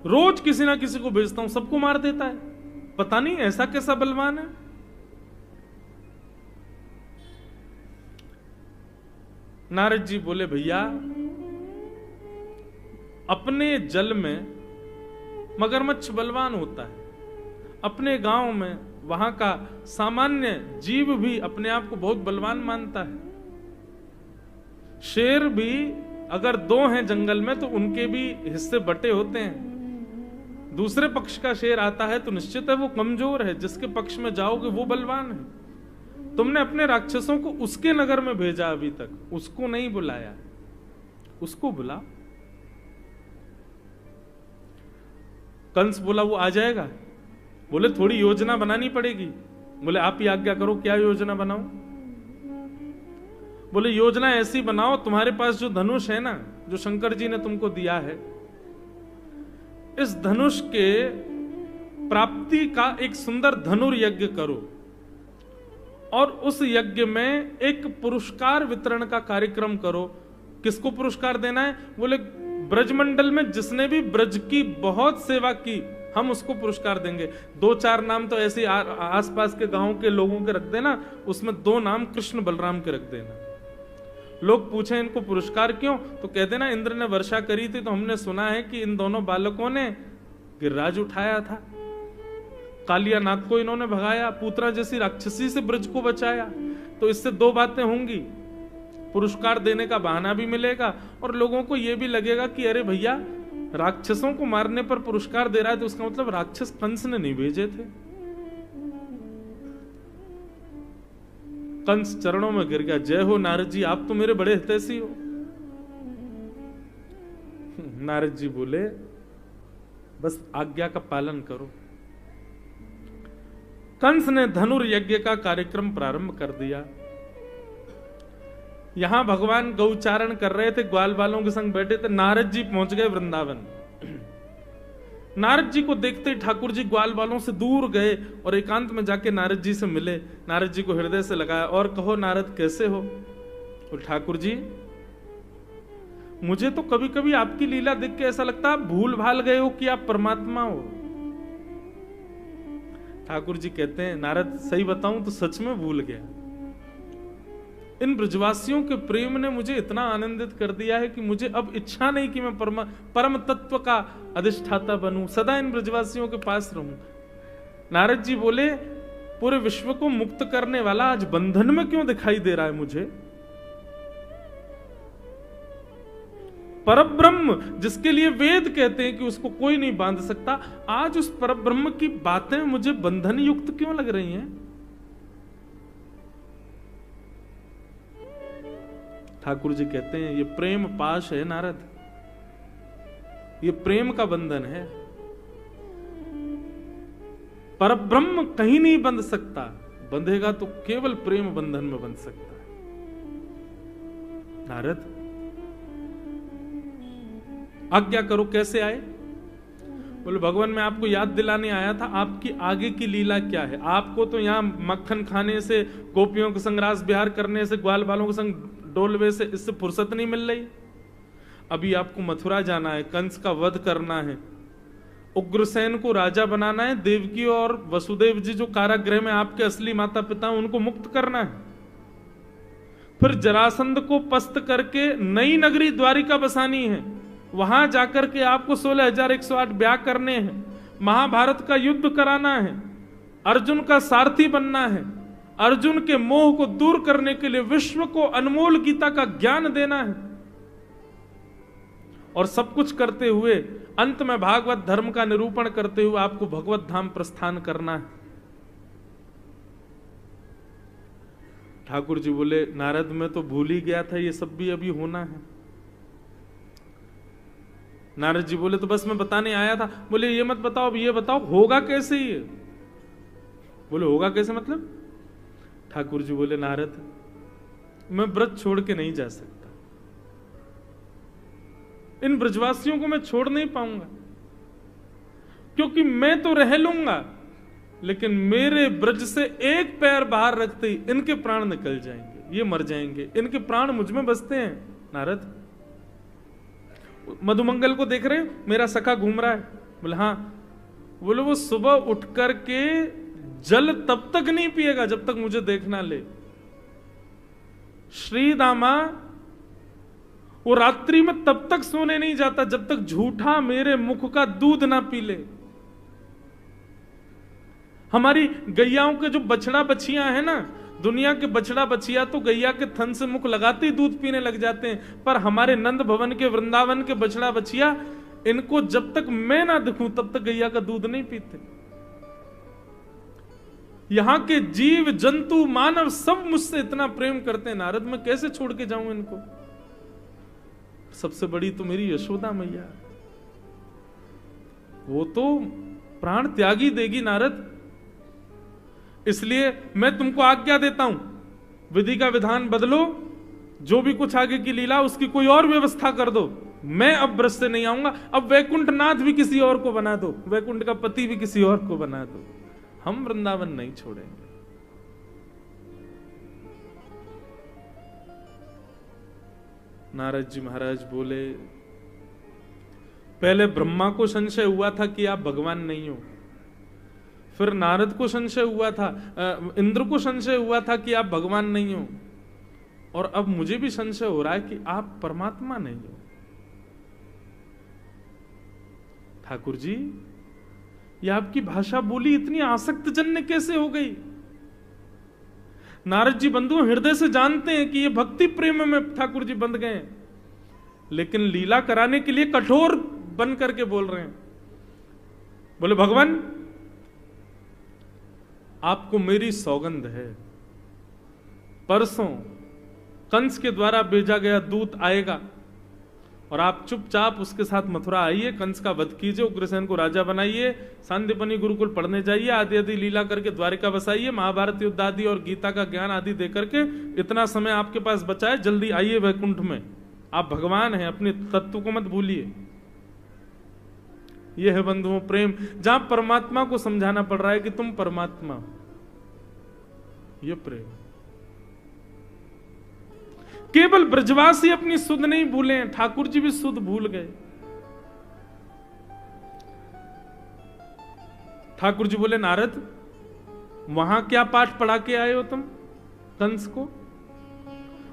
रोज किसी ना किसी को भेजता हूं, सबको मार देता है, पता नहीं ऐसा कैसा बलवान है। नारद जी बोले, भैया अपने जल में मगरमच्छ बलवान होता है, अपने गांव में वहां का सामान्य जीव भी अपने आप को बहुत बलवान मानता है। शेर भी अगर 2 हैं जंगल में तो उनके भी हिस्से बटे होते हैं। दूसरे पक्ष का शेर आता है तो निश्चित है वो कमजोर है, जिसके पक्ष में जाओगे वो बलवान है। तुमने अपने राक्षसों को उसके नगर में भेजा, अभी तक उसको नहीं बुलाया, उसको बुला। कंस बोला वो आ जाएगा? बोले थोड़ी योजना बनानी पड़ेगी। बोले आप ही आज्ञा करो, क्या योजना बनाऊं? बोले योजना ऐसी बनाओ, तुम्हारे पास जो धनुष है ना, जो शंकर जी ने तुमको दिया है, इस धनुष के प्राप्ति का एक सुंदर धनुर्यज्ञ करो और उस यज्ञ में एक पुरस्कार वितरण का कार्यक्रम करो। किसको पुरस्कार देना है? बोले ब्रजमंडल में जिसने भी ब्रज की बहुत सेवा की, हम उसको पुरस्कार देंगे। 2-4 नाम तो ऐसे आसपास के गांव के लोगों के रख देना, उसमें 2 नाम कृष्ण बलराम के रख देना। लोग पूछे इनको पुरस्कार क्यों, तो कहते ना इंद्र ने वर्षा करी थी तो हमने सुना है कि इन दोनों बालकों ने गिरिराज उठाया था, कालिया नाग को इन्होंने भगाया, पूतना जैसी राक्षसी से ब्रज को बचाया। तो इससे 2 बातें होंगी, पुरस्कार देने का बहाना भी मिलेगा और लोगों को यह भी लगेगा कि अरे भैया राक्षसों को मारने पर पुरस्कार दे रहा है तो उसका मतलब राक्षस कंस ने नहीं भेजे थे। कंस चरणों में गिर गया, जय हो नारद जी, आप तो मेरे बड़े हितैषी हो। नारद जी बोले बस आज्ञा का पालन करो। कंस ने धनुर्यज्ञ का कार्यक्रम प्रारंभ कर दिया। यहां भगवान गौचारण कर रहे थे, ग्वाल बालों के संग बैठे थे। नारद जी पहुंच गए वृंदावन। नारद जी को देखते ही ठाकुर जी ग्वाल बालों से दूर गए और एकांत में जाके नारद जी से मिले। नारद जी को हृदय से लगाया और कहो नारद कैसे हो? और ठाकुर जी मुझे तो कभी कभी आपकी लीला देख के ऐसा लगता है आप भूल भाल गए हो कि आप परमात्मा हो। ठाकुर जी कहते हैं नारद सही बताऊं तो सच में भूल गया। इन ब्रजवासियों के प्रेम ने मुझे इतना आनंदित कर दिया है कि मुझे अब इच्छा नहीं कि मैं परम तत्व का अधिष्ठाता बनूं, सदा इन ब्रजवासियों के पास रहूं। नारद जी बोले पूरे विश्व को मुक्त करने वाला आज बंधन में क्यों दिखाई दे रहा है मुझे? परब्रह्म जिसके लिए वेद कहते हैं कि उसको कोई नहीं बांध सकता, आज उस परब्रह्म की बातें मुझे बंधन युक्त क्यों लग रही हैं? ठाकुर जी कहते हैं ये प्रेम पाश है नारद, ये प्रेम का बंधन है। परब्रह्म कहीं नहीं बंध सकता, बंधेगा तो केवल प्रेम बंधन में बंध सकता है। नारद आज्ञा करो, कैसे आए? बोले भगवान मैं आपको याद दिलाने आया था आपकी आगे की लीला क्या है। आपको तो यहां मक्खन खाने से, गोपियों के संग रास विहार करने से, ग्वाल बालों के संग डोलवे से, इससे फुर्सत नहीं मिल रही। अभी आपको मथुरा जाना है, कंस का वध करना है, उग्रसेन को राजा बनाना है, देवकी और वसुदेव जी जो कारागृह में आपके असली माता पिता उनको मुक्त करना है, फिर जरासंध को पस्त करके नई नगरी द्वारिका बसानी है, वहां जाकर के आपको 16,108 ब्याह करने हैं, महाभारत का युद्ध कराना है, अर्जुन का सारथी बनना है, अर्जुन के मोह को दूर करने के लिए विश्व को अनमोल गीता का ज्ञान देना है, और सब कुछ करते हुए अंत में भागवत धर्म का निरूपण करते हुए आपको भगवत धाम प्रस्थान करना है। ठाकुर जी बोले नारद मैं तो भूल ही गया था, ये सब भी अभी होना है। नारद जी बोले तो बस मैं बताने आया था। बोले ये मत बताओ, अब ये बताओ होगा कैसे ये? बोले होगा कैसे मतलब? ठाकुर जी बोले नारद मैं ब्रज छोड़ के नहीं जा सकता, इन ब्रजवासियों को मैं छोड़ नहीं पाऊंगा, क्योंकि मैं तो रह लूंगा लेकिन मेरे ब्रज से एक पैर बाहर रखते ही इनके प्राण निकल जाएंगे, ये मर जाएंगे, इनके प्राण मुझ में बसते हैं। नारद मधुमंगल को देख रहे मेरा सखा घूम रहा है? बोले हाँ। बोले वो सुबह उठ करके जल तब तक नहीं पिएगा जब तक मुझे देख ना ले। श्री दामा वो रात्रि में तब तक सोने नहीं जाता जब तक झूठा मेरे मुख का दूध ना पी ले। हमारी गैयाओं के जो बछड़ा बछियां हैं ना, दुनिया के बछड़ा बछिया तो गैया के थन से मुख लगाते ही दूध पीने लग जाते हैं, पर हमारे नंद भवन के वृंदावन के बछड़ा बछिया इनको जब तक मैं ना दिखूं तब तक गैया का दूध नहीं पीते। यहां के जीव जंतु मानव सब मुझसे इतना प्रेम करते हैं नारद, मैं कैसे छोड़ के जाऊं इनको? सबसे बड़ी तो मेरी यशोदा मैया। वो तो प्राण त्यागी देगी नारद। इसलिए मैं तुमको आज्ञा देता हूं, विधि का विधान बदलो, जो भी कुछ आगे की लीला उसकी कोई और व्यवस्था कर दो। मैं अब ब्रज से नहीं आऊंगा। अब वैकुंठ नाथ भी किसी और को बना दो, वैकुंठ का पति भी किसी और को बना दो, हम वृंदावन नहीं छोड़ेंगे। नारद जी महाराज बोले, पहले ब्रह्मा को संशय हुआ था कि आप भगवान नहीं हो, फिर नारद को संशय हुआ था, इंद्र को संशय हुआ था कि आप भगवान नहीं हो, और अब मुझे भी संशय हो रहा है कि आप परमात्मा नहीं हो। ठाकुर जी, ये आपकी भाषा बोली इतनी आसक्तजन्य कैसे हो गई? नारद जी बंधु हृदय से जानते हैं कि ये भक्ति प्रेम में ठाकुर जी बंध गए, लेकिन लीला कराने के लिए कठोर बन करके बोल रहे हैं। बोले, भगवान आपको मेरी सौगंध है, परसों कंस के द्वारा भेजा गया दूत आएगा और आप चुपचाप उसके साथ मथुरा आइए, कंस का वध कीजिए, उग्रसेन को राजा बनाइए, सांदीपनि गुरुकुल पढ़ने जाइए, आदि आदि लीला करके द्वारिका बसाइए, महाभारत युद्ध आदि और गीता का ज्ञान आदि दे करके इतना समय आपके पास बचा है, जल्दी आइए वैकुंठ में। आप भगवान हैं, अपने तत्व को मत भूलिए। यह है बंधुओं प्रेम, जहां परमात्मा को समझाना पड़ रहा है कि तुम परमात्मा हो। यह प्रेम। केवल ब्रजवासी अपनी सुध नहीं भूले, ठाकुर जी भी सुध भूल गए। ठाकुर जी बोले, नारद वहां क्या पाठ पढ़ा के आए हो तुम कंस को?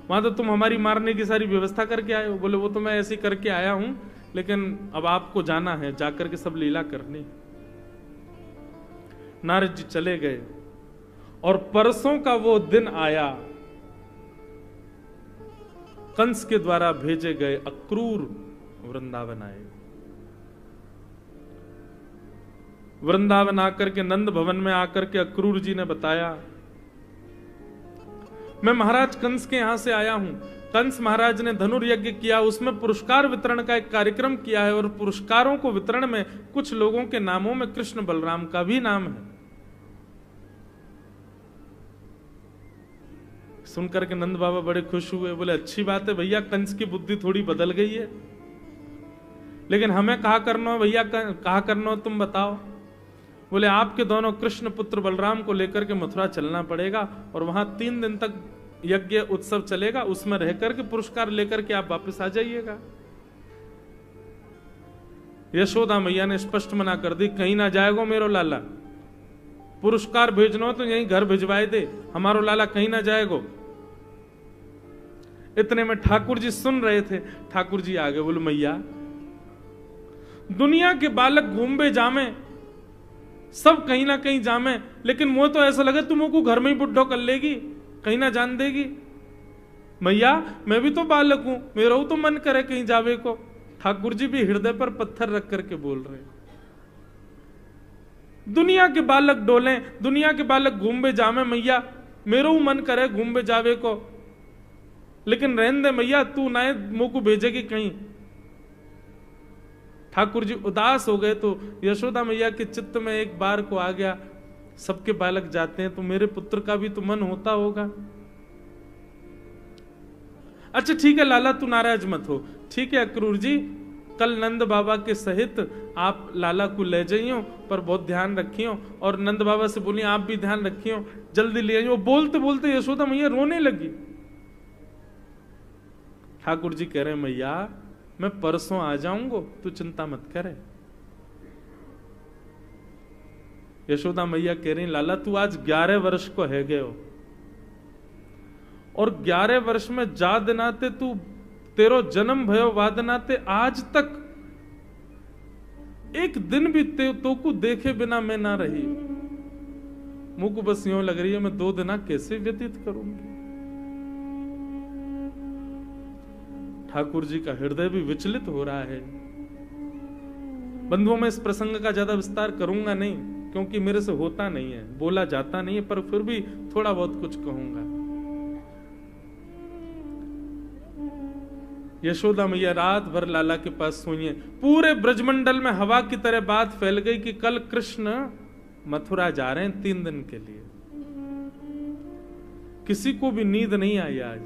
वहां तो तुम हमारी मारने की सारी व्यवस्था करके आए हो। बोले, वो तो मैं ऐसे करके आया हूं, लेकिन अब आपको जाना है, जाकर के सब लीला करनी। नारद जी चले गए और परसों का वो दिन आया, कंस के द्वारा भेजे गए अक्रूर वृंदावन आए। वृंदावन आकर के नंद भवन में आकर के अक्रूर जी ने बताया, मैं महाराज कंस के यहां से आया हूं। कंस महाराज ने धनुर्यज्ञ किया, उसमें पुरस्कार वितरण का एक कार्यक्रम किया है, और पुरस्कारों को वितरण में कुछ लोगों के नामों में कृष्ण बलराम का भी नाम है। सुनकर के नंद बाबा बड़े खुश हुए। बोले, अच्छी बात है भैया, कंस की बुद्धि थोड़ी बदल गई है, लेकिन हमें कहा करना हो भैया, कहा करना हो तुम बताओ। बोले, आपके दोनों कृष्ण पुत्र बलराम को लेकर के मथुरा चलना पड़ेगा, और वहां 3 दिन तक यज्ञ उत्सव चलेगा, उसमें रह करके पुरस्कार लेकर के आप वापस आ जाइएगा। यशोदा मैया ने स्पष्ट मना कर दी, कहीं ना जाएगो मेरो लाला, पुरस्कार भेजना हो तो यहीं घर भिजवाए दे, हमारो लाला कहीं ना जाएगो। इतने में ठाकुर जी सुन रहे थे, ठाकुर जी आगे। बोले, मैया दुनिया के बालक घूमे जामे, सब कहीं ना कहीं जामे, लेकिन मुझे तो ऐसा लगे तुमको घर में ही बुढ़ो कर लेगी, कहीं ना जान देगी। मैया मैं भी तो बालक हूं, मेरा तो मन करे कहीं जावे को। ठाकुर जी भी हृदय पर पत्थर रख करके बोल रहे, दुनिया के बालक डोले, दुनिया के बालक घूमे जामे, मैया मेरो मन करे घूमे जावे को, लेकिन रहने दे मैया, तू ना मुंह को भेजेगी कहीं। ठाकुर जी उदास हो गए, तो यशोदा मैया के चित्त में एक बार को आ गया, सबके बालक जाते हैं तो मेरे पुत्र का भी तो मन होता होगा। अच्छा ठीक है लाला, तू नाराज मत हो, ठीक है अक्रूर जी, कल नंद बाबा के सहित आप लाला को ले जाइयो, पर बहुत ध्यान रखियो, और नंद बाबा से बोलिए आप भी ध्यान रखियो, जल्दी ले आइयो। बोलते बोलते यशोदा मैया रोने लगी। ठाकुर जी कह रहे, मैया मैं परसों आ जाऊंगा, तू चिंता मत करे। यशोदा मैया कह रही, लाला तू आज 11 वर्ष को है गए हो, और 11 वर्ष में जा दिनाते तू तेरो जन्म भयो वादनाते आज तक एक दिन भी तो को देखे बिना मैं ना रही। मुझको बस यूं लग रही है मैं 2 दिन कैसे व्यतीत करूंगी। ठाकुर जी का हृदय भी विचलित हो रहा है। बंधुओं में इस प्रसंग का ज्यादा विस्तार करूंगा नहीं, क्योंकि मेरे से होता नहीं है, बोला जाता नहीं है, पर फिर भी थोड़ा बहुत कुछ कहूंगा। यशोदा मैया रात भर लाला के पास सोई हैं। पूरे ब्रजमंडल में हवा की तरह बात फैल गई कि कल कृष्ण मथुरा जा रहे हैं 3 दिन के लिए। किसी को भी नींद नहीं आई आज।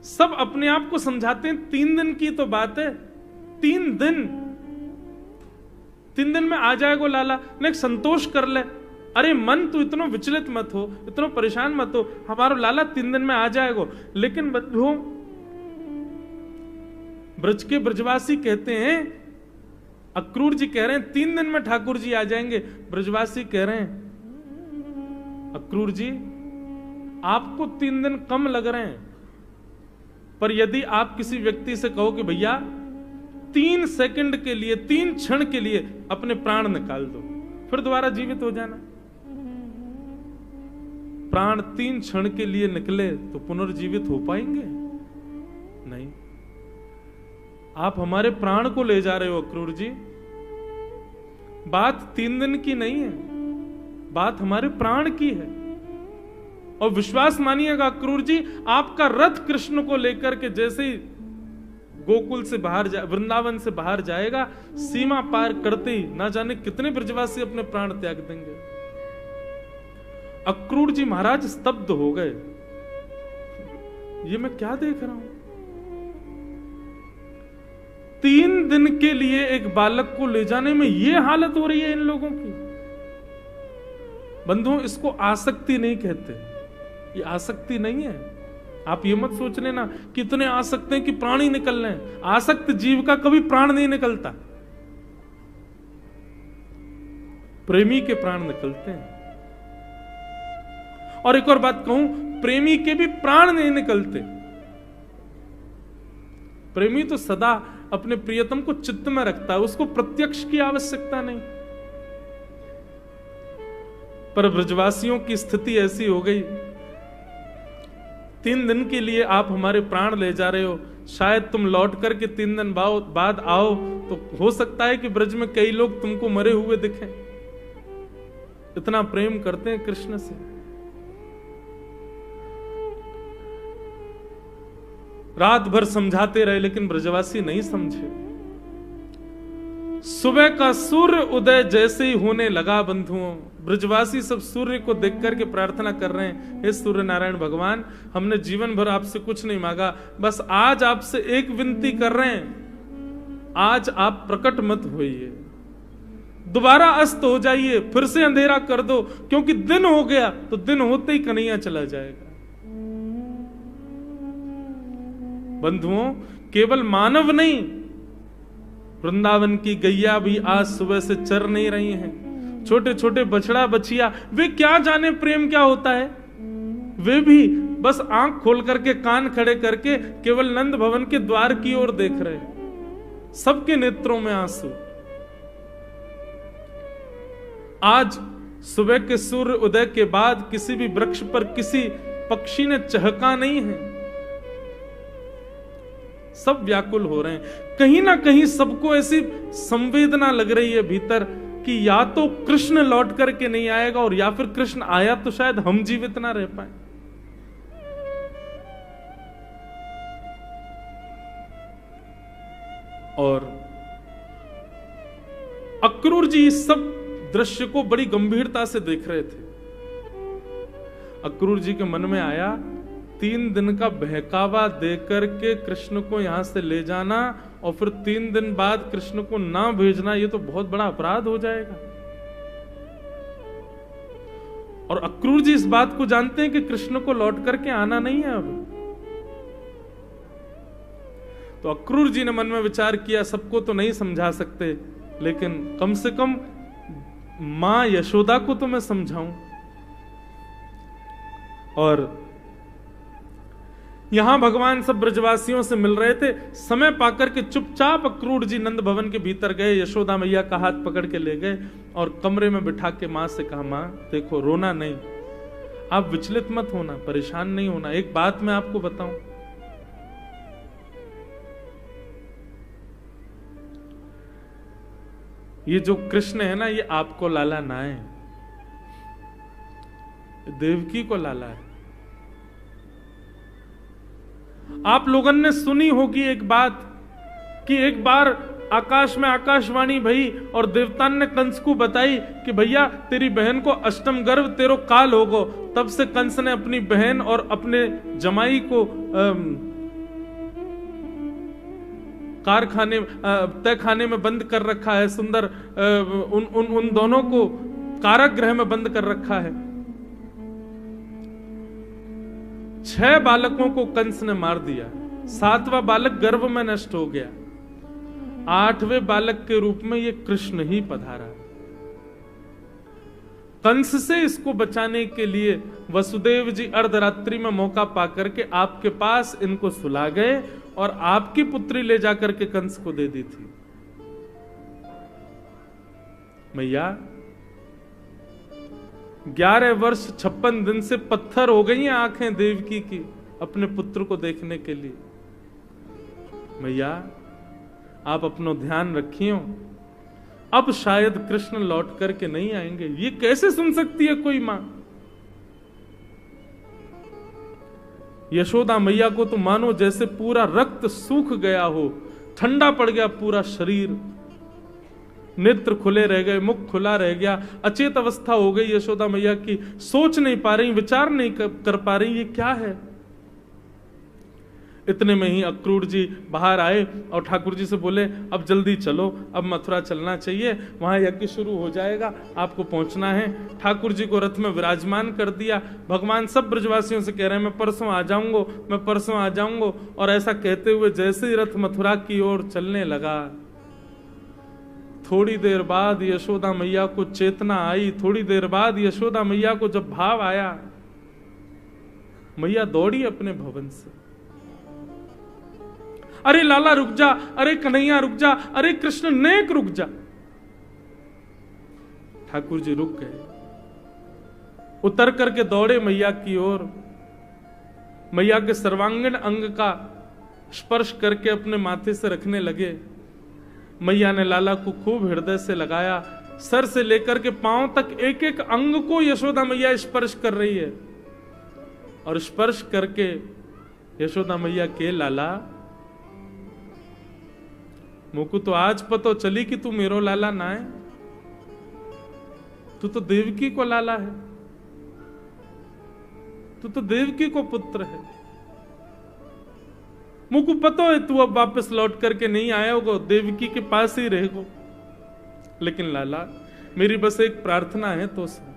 सब अपने आप को समझाते हैं 3 दिन की तो बात है, 3 दिन में आ जाएगा लाला, ने संतोष कर ले। अरे मन तू इतना विचलित मत हो, इतना परेशान मत हो, हमारा लाला 3 दिन में आ जाएगा। लेकिन बंधुओं, ब्रज के ब्रजवासी कहते हैं, अक्रूर जी कह रहे हैं 3 दिन में ठाकुर जी आ जाएंगे। ब्रजवासी कह रहे हैं अक्रूर जी आपको 3 दिन कम लग रहे हैं, पर यदि आप किसी व्यक्ति से कहो कि भैया 3 सेकंड के लिए, 3 क्षण के लिए अपने प्राण निकाल दो, फिर दोबारा जीवित हो जाना। प्राण 3 क्षण के लिए निकले तो पुनर्जीवित हो पाएंगे? नहीं। आप हमारे प्राण को ले जा रहे हो अक्रूर जी। बात 3 दिन की नहीं है, बात हमारे प्राण की है। और विश्वास मानिएगा अक्रूर जी, आपका रथ कृष्ण को लेकर के जैसे ही गोकुल से बाहर वृंदावन से बाहर जाएगा, सीमा पार करते ही ना जाने कितने ब्रजवासी अपने प्राण त्याग देंगे। अक्रूर जी महाराज स्तब्ध हो गए। ये मैं क्या देख रहा हूं? 3 दिन के लिए एक बालक को ले जाने में ये हालत हो रही है इन लोगों की। बंधुओं, इसको आसक्ति नहीं कहते। ये आसक्ति नहीं है। आप ये मत सोच लेना कि इतने आसक्त हैं कि प्राण ही निकल रहे हैं। आसक्त जीव का कभी प्राण नहीं निकलता, प्रेमी के प्राण निकलते हैं। और एक और बात कहूं, प्रेमी के भी प्राण नहीं निकलते। प्रेमी तो सदा अपने प्रियतम को चित्त में रखता है, उसको प्रत्यक्ष की आवश्यकता नहीं। पर ब्रजवासियों की स्थिति ऐसी हो गई, 3 दिन के लिए आप हमारे प्राण ले जा रहे हो, शायद तुम लौट करके 3 दिन बाद आओ तो हो सकता है कि ब्रज में कई लोग तुमको मरे हुए दिखें। इतना प्रेम करते हैं कृष्ण से। रात भर समझाते रहे लेकिन ब्रजवासी नहीं समझे। सुबह का सूर्य उदय जैसे ही होने लगा बंधुओं, ब्रजवासी सब सूर्य को देख करके प्रार्थना कर रहे हैं, हे सूर्य नारायण भगवान, हमने जीवन भर आपसे कुछ नहीं मांगा, बस आज आपसे एक विनती कर रहे हैं, आज आप प्रकट मत होइए, दोबारा अस्त हो जाइए, फिर से अंधेरा कर दो, क्योंकि दिन हो गया तो दिन होते ही कन्हैया चला जाएगा। बंधुओं, केवल मानव नहीं, वृंदावन की गैया भी आज सुबह से चर नहीं रही हैं। छोटे छोटे बछड़ा बछिया, वे क्या जाने प्रेम क्या होता है, वे भी बस आंख खोल करके कान खड़े करके केवल नंद भवन के द्वार की ओर देख रहे हैं, सबके नेत्रों में आंसू। आज सुबह के सूर्य उदय के बाद किसी भी वृक्ष पर किसी पक्षी ने चहका नहीं है, सब व्याकुल हो रहे हैं। कहीं ना कहीं सबको ऐसी संवेदना लग रही है भीतर कि या तो कृष्ण लौट करके नहीं आएगा, और या फिर कृष्ण आया तो शायद हम जीवित ना रह पाए। और अक्रूर जी इस सब दृश्य को बड़ी गंभीरता से देख रहे थे। अक्रूर जी के मन में आया, 3 दिन का बहकावा देकर के कृष्ण को यहां से ले जाना और फिर 3 दिन बाद कृष्ण को ना भेजना, ये तो बहुत बड़ा अपराध हो जाएगा। और अक्रूर जी इस बात को जानते हैं कि कृष्ण को लौट करके आना नहीं है अब। तो अक्रूर जी ने मन में विचार किया, सबको तो नहीं समझा सकते, लेकिन कम से कम मां यशोदा को तो मैं समझाऊं। और यहां भगवान सब ब्रजवासियों से मिल रहे थे, समय पाकर के चुपचाप अक्रूर जी नंद भवन के भीतर गए, यशोदा मैया का हाथ पकड़ के ले गए और कमरे में बिठा के मां से कहा, मां देखो, रोना नहीं, आप विचलित मत होना, परेशान नहीं होना। एक बात मैं आपको बताऊं, ये जो कृष्ण है ना, ये आपको लाला ना है, देवकी को लाला है। आप लोगों ने सुनी होगी एक बात कि एक बार आकाश में आकाशवाणी भई और देवतान ने कंस को बताई कि भैया तेरी बहन को अष्टम गर्भ तेरो काल होगो। तब से कंस ने अपनी बहन और अपने जमाई को कारखाने तहखाने में बंद कर रखा है। सुंदर उन दोनों को कारागृह में बंद कर रखा है। 6 बालकों को कंस ने मार दिया। 7वां बालक गर्भ में नष्ट हो गया। 8वें बालक के रूप में ये कृष्ण ही पधारा। कंस से इसको बचाने के लिए वसुदेव जी अर्धरात्रि में मौका पाकर के आपके पास इनको सुला गए और आपकी पुत्री ले जाकर के कंस को दे दी थी। मैया 11 वर्ष 56 दिन से पत्थर हो गई हैं आंखें देवकी की अपने पुत्र को देखने के लिए। मैया आप अपना ध्यान रखियो, अब शायद कृष्ण लौट करके नहीं आएंगे। ये कैसे सुन सकती है कोई मां? यशोदा मैया को तो मानो जैसे पूरा रक्त सूख गया हो, ठंडा पड़ गया पूरा शरीर, नेत्र खुले रह गए, मुख खुला रह गया, अचेत अवस्था हो गई यशोदा मैया की। सोच नहीं पा रही, विचार नहीं कर पा रही ये क्या है। इतने में ही अक्रूर जी बाहर आए और ठाकुर जी से बोले अब जल्दी चलो, अब मथुरा चलना चाहिए, वहां यज्ञ शुरू हो जाएगा, आपको पहुंचना है। ठाकुर जी को रथ में विराजमान कर दिया। भगवान सब ब्रजवासियों से कह रहे हैं मैं परसों आ जाऊंगा, मैं परसों आ जाऊंगा। और ऐसा कहते हुए जैसे ही रथ मथुरा की ओर चलने लगा, थोड़ी देर बाद यशोदा मैया को चेतना आई। थोड़ी देर बाद यशोदा मैया को जब भाव आया, मैया दौड़ी अपने भवन से, अरे लाला रुक जा, अरे कन्हैया रुक जा, अरे कृष्ण नेक रुक जा। ठाकुर जी रुक गए, उतर करके दौड़े मैया की ओर, मैया के सर्वांगीण अंग का स्पर्श करके अपने माथे से रखने लगे। मैया ने लाला को खूब हृदय से लगाया, सर से लेकर के पांव तक एक एक अंग को यशोदा मैया स्पर्श कर रही है। और स्पर्श करके यशोदा मैया के लाला मुकु तो आज पतो चली कि तू मेरो लाला ना है, तू तो देवकी को लाला है, तू तो देवकी को पुत्र है। मुकु पतो है तू अब वापस लौट करके नहीं आया होगा, देवकी के पास ही रहेगो। लेकिन लाला मेरी बस एक प्रार्थना है तो से,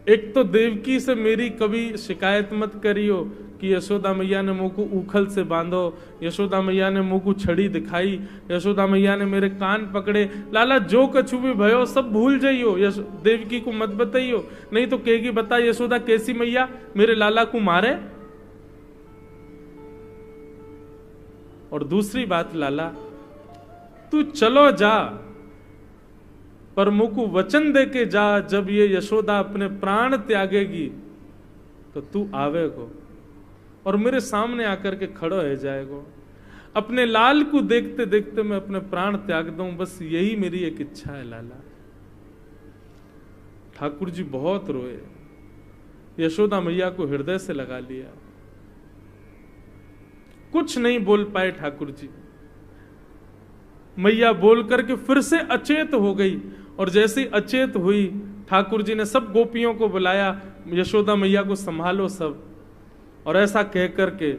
एक तो देवकी से मेरी कभी शिकायत मत करियो कि यशोदा मैया ने मुंह को उखल से बांधो, यशोदा मैया ने मुंह को छड़ी दिखाई, यशोदा मैया ने मेरे कान पकड़े। लाला जो कछु भी भयो सब भूल जाइयो, देवकी को मत बताइयो, नहीं तो कहेगी बता यशोदा कैसी मैया मेरे लाला को मारे। और दूसरी बात लाला तू चलो जा, पर मुकु वचन दे के जा, जब ये यशोदा अपने प्राण त्यागेगी तो तू आवेगो और मेरे सामने आकर के खड़ो हो जाएगो। अपने लाल को देखते देखते मैं अपने प्राण त्याग दूं, बस यही मेरी एक इच्छा है लाला। ठाकुर जी बहुत रोए, यशोदा मैया को हृदय से लगा लिया, कुछ नहीं बोल पाए ठाकुर जी। मैया बोल करके फिर से अचेत हो गई और जैसे ही अचेत हुई ठाकुर जी ने सब गोपियों को बुलाया, यशोदा मैया को संभालो सब। और ऐसा कह करके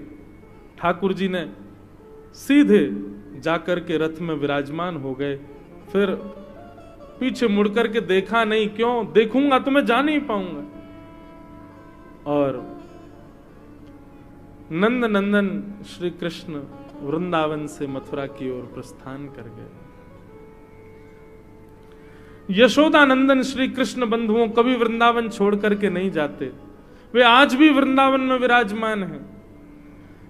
ठाकुर जी ने सीधे जाकर के रथ में विराजमान हो गए। फिर पीछे मुड़ करके देखा नहीं, क्यों देखूंगा तो मैं जा नहीं पाऊंगा। और नंद नंदन श्री कृष्ण वृंदावन से मथुरा की ओर प्रस्थान कर गए। यशोदा नंदन श्री कृष्ण बंधुओं कभी वृंदावन छोड़ करके नहीं जाते, वे आज भी वृंदावन में विराजमान हैं।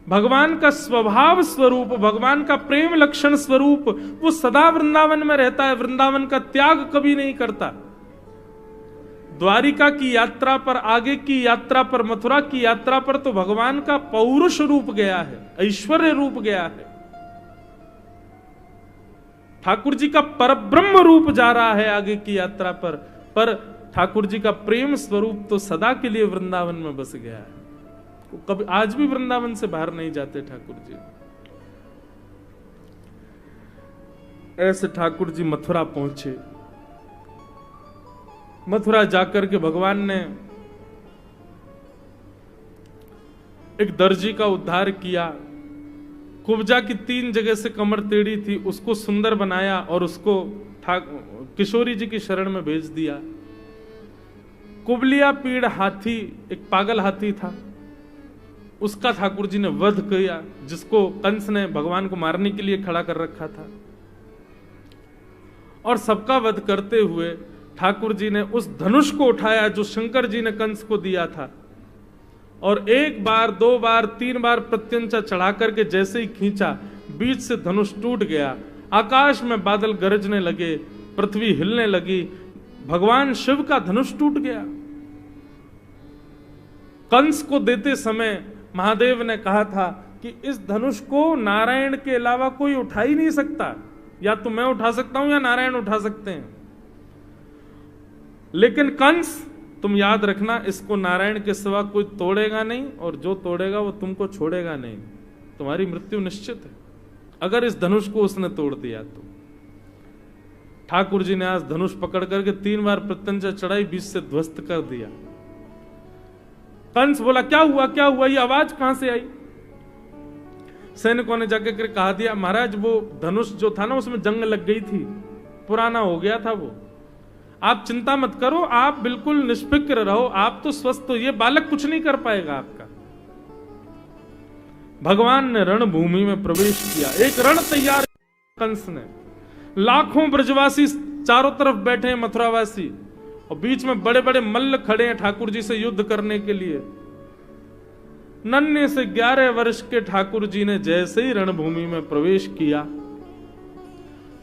भगवान का स्वभाव स्वरूप, भगवान का प्रेम लक्षण स्वरूप वो सदा वृंदावन में रहता है, वृंदावन का त्याग कभी नहीं करता। द्वारिका की यात्रा पर, आगे की यात्रा पर, मथुरा की यात्रा पर तो भगवान का पौरुष रूप गया है, ऐश्वर्य रूप गया है, ठाकुर जी का परब्रह्म रूप जा रहा है आगे की यात्रा पर ठाकुर जी का प्रेम स्वरूप तो सदा के लिए वृंदावन में बस गया है। वो कभी आज भी वृंदावन से बाहर नहीं जाते ठाकुर जी। ऐसे ठाकुर जी मथुरा पहुंचे। मथुरा जाकर के भगवान ने एक दर्जी का उद्धार किया। कुब्जा की 3 जगह से कमर टेढ़ी थी, उसको सुंदर बनाया और उसको किशोरी जी की शरण में भेज दिया। कुबलिया पीड़ हाथी, एक पागल हाथी था, उसका ठाकुर जी ने वध किया, जिसको कंस ने भगवान को मारने के लिए खड़ा कर रखा था। और सबका वध करते हुए ठाकुर जी ने उस धनुष को उठाया जो शंकर जी ने कंस को दिया था, और 1 बार 2 बार 3 बार प्रत्यंचा चढ़ा करके जैसे ही खींचा, बीच से धनुष टूट गया। आकाश में बादल गरजने लगे, पृथ्वी हिलने लगी, भगवान शिव का धनुष टूट गया। कंस को देते समय महादेव ने कहा था कि इस धनुष को नारायण के अलावा कोई उठा ही नहीं सकता, या तो मैं उठा सकता हूं या नारायण उठा सकते हैं। लेकिन कंस, तुम याद रखना, इसको नारायण के सिवा कोई तोड़ेगा नहीं, और जो तोड़ेगा वो तुमको छोड़ेगा नहीं, तुम्हारी मृत्यु निश्चित है अगर इस धनुष को उसने तोड़ दिया तो। ठाकुर जी ने आज धनुष पकड़ करके 3 बार प्रत्यंचा चढ़ाई, बीच से ध्वस्त कर दिया। कंस बोला क्या हुआ क्या हुआ, ये आवाज कहां से आई? सैनिकों ने जाकर कहा दिया, महाराज वो धनुष जो था ना उसमें जंग लग गई थी, पुराना हो गया था वो, आप चिंता मत करो, आप बिल्कुल निष्फिक्र रहो, आप तो स्वस्थ हो, ये बालक कुछ नहीं कर पाएगा आपका। भगवान ने रणभूमि में प्रवेश किया, एक रण तैयार कंस ने, लाखों ब्रजवासी चारों तरफ बैठे हैं मथुरावासी, और बीच में बड़े बड़े मल्ल खड़े हैं ठाकुर जी से युद्ध करने के लिए। नन्हे से 11 वर्ष के ठाकुर जी ने जैसे ही रणभूमि में प्रवेश किया,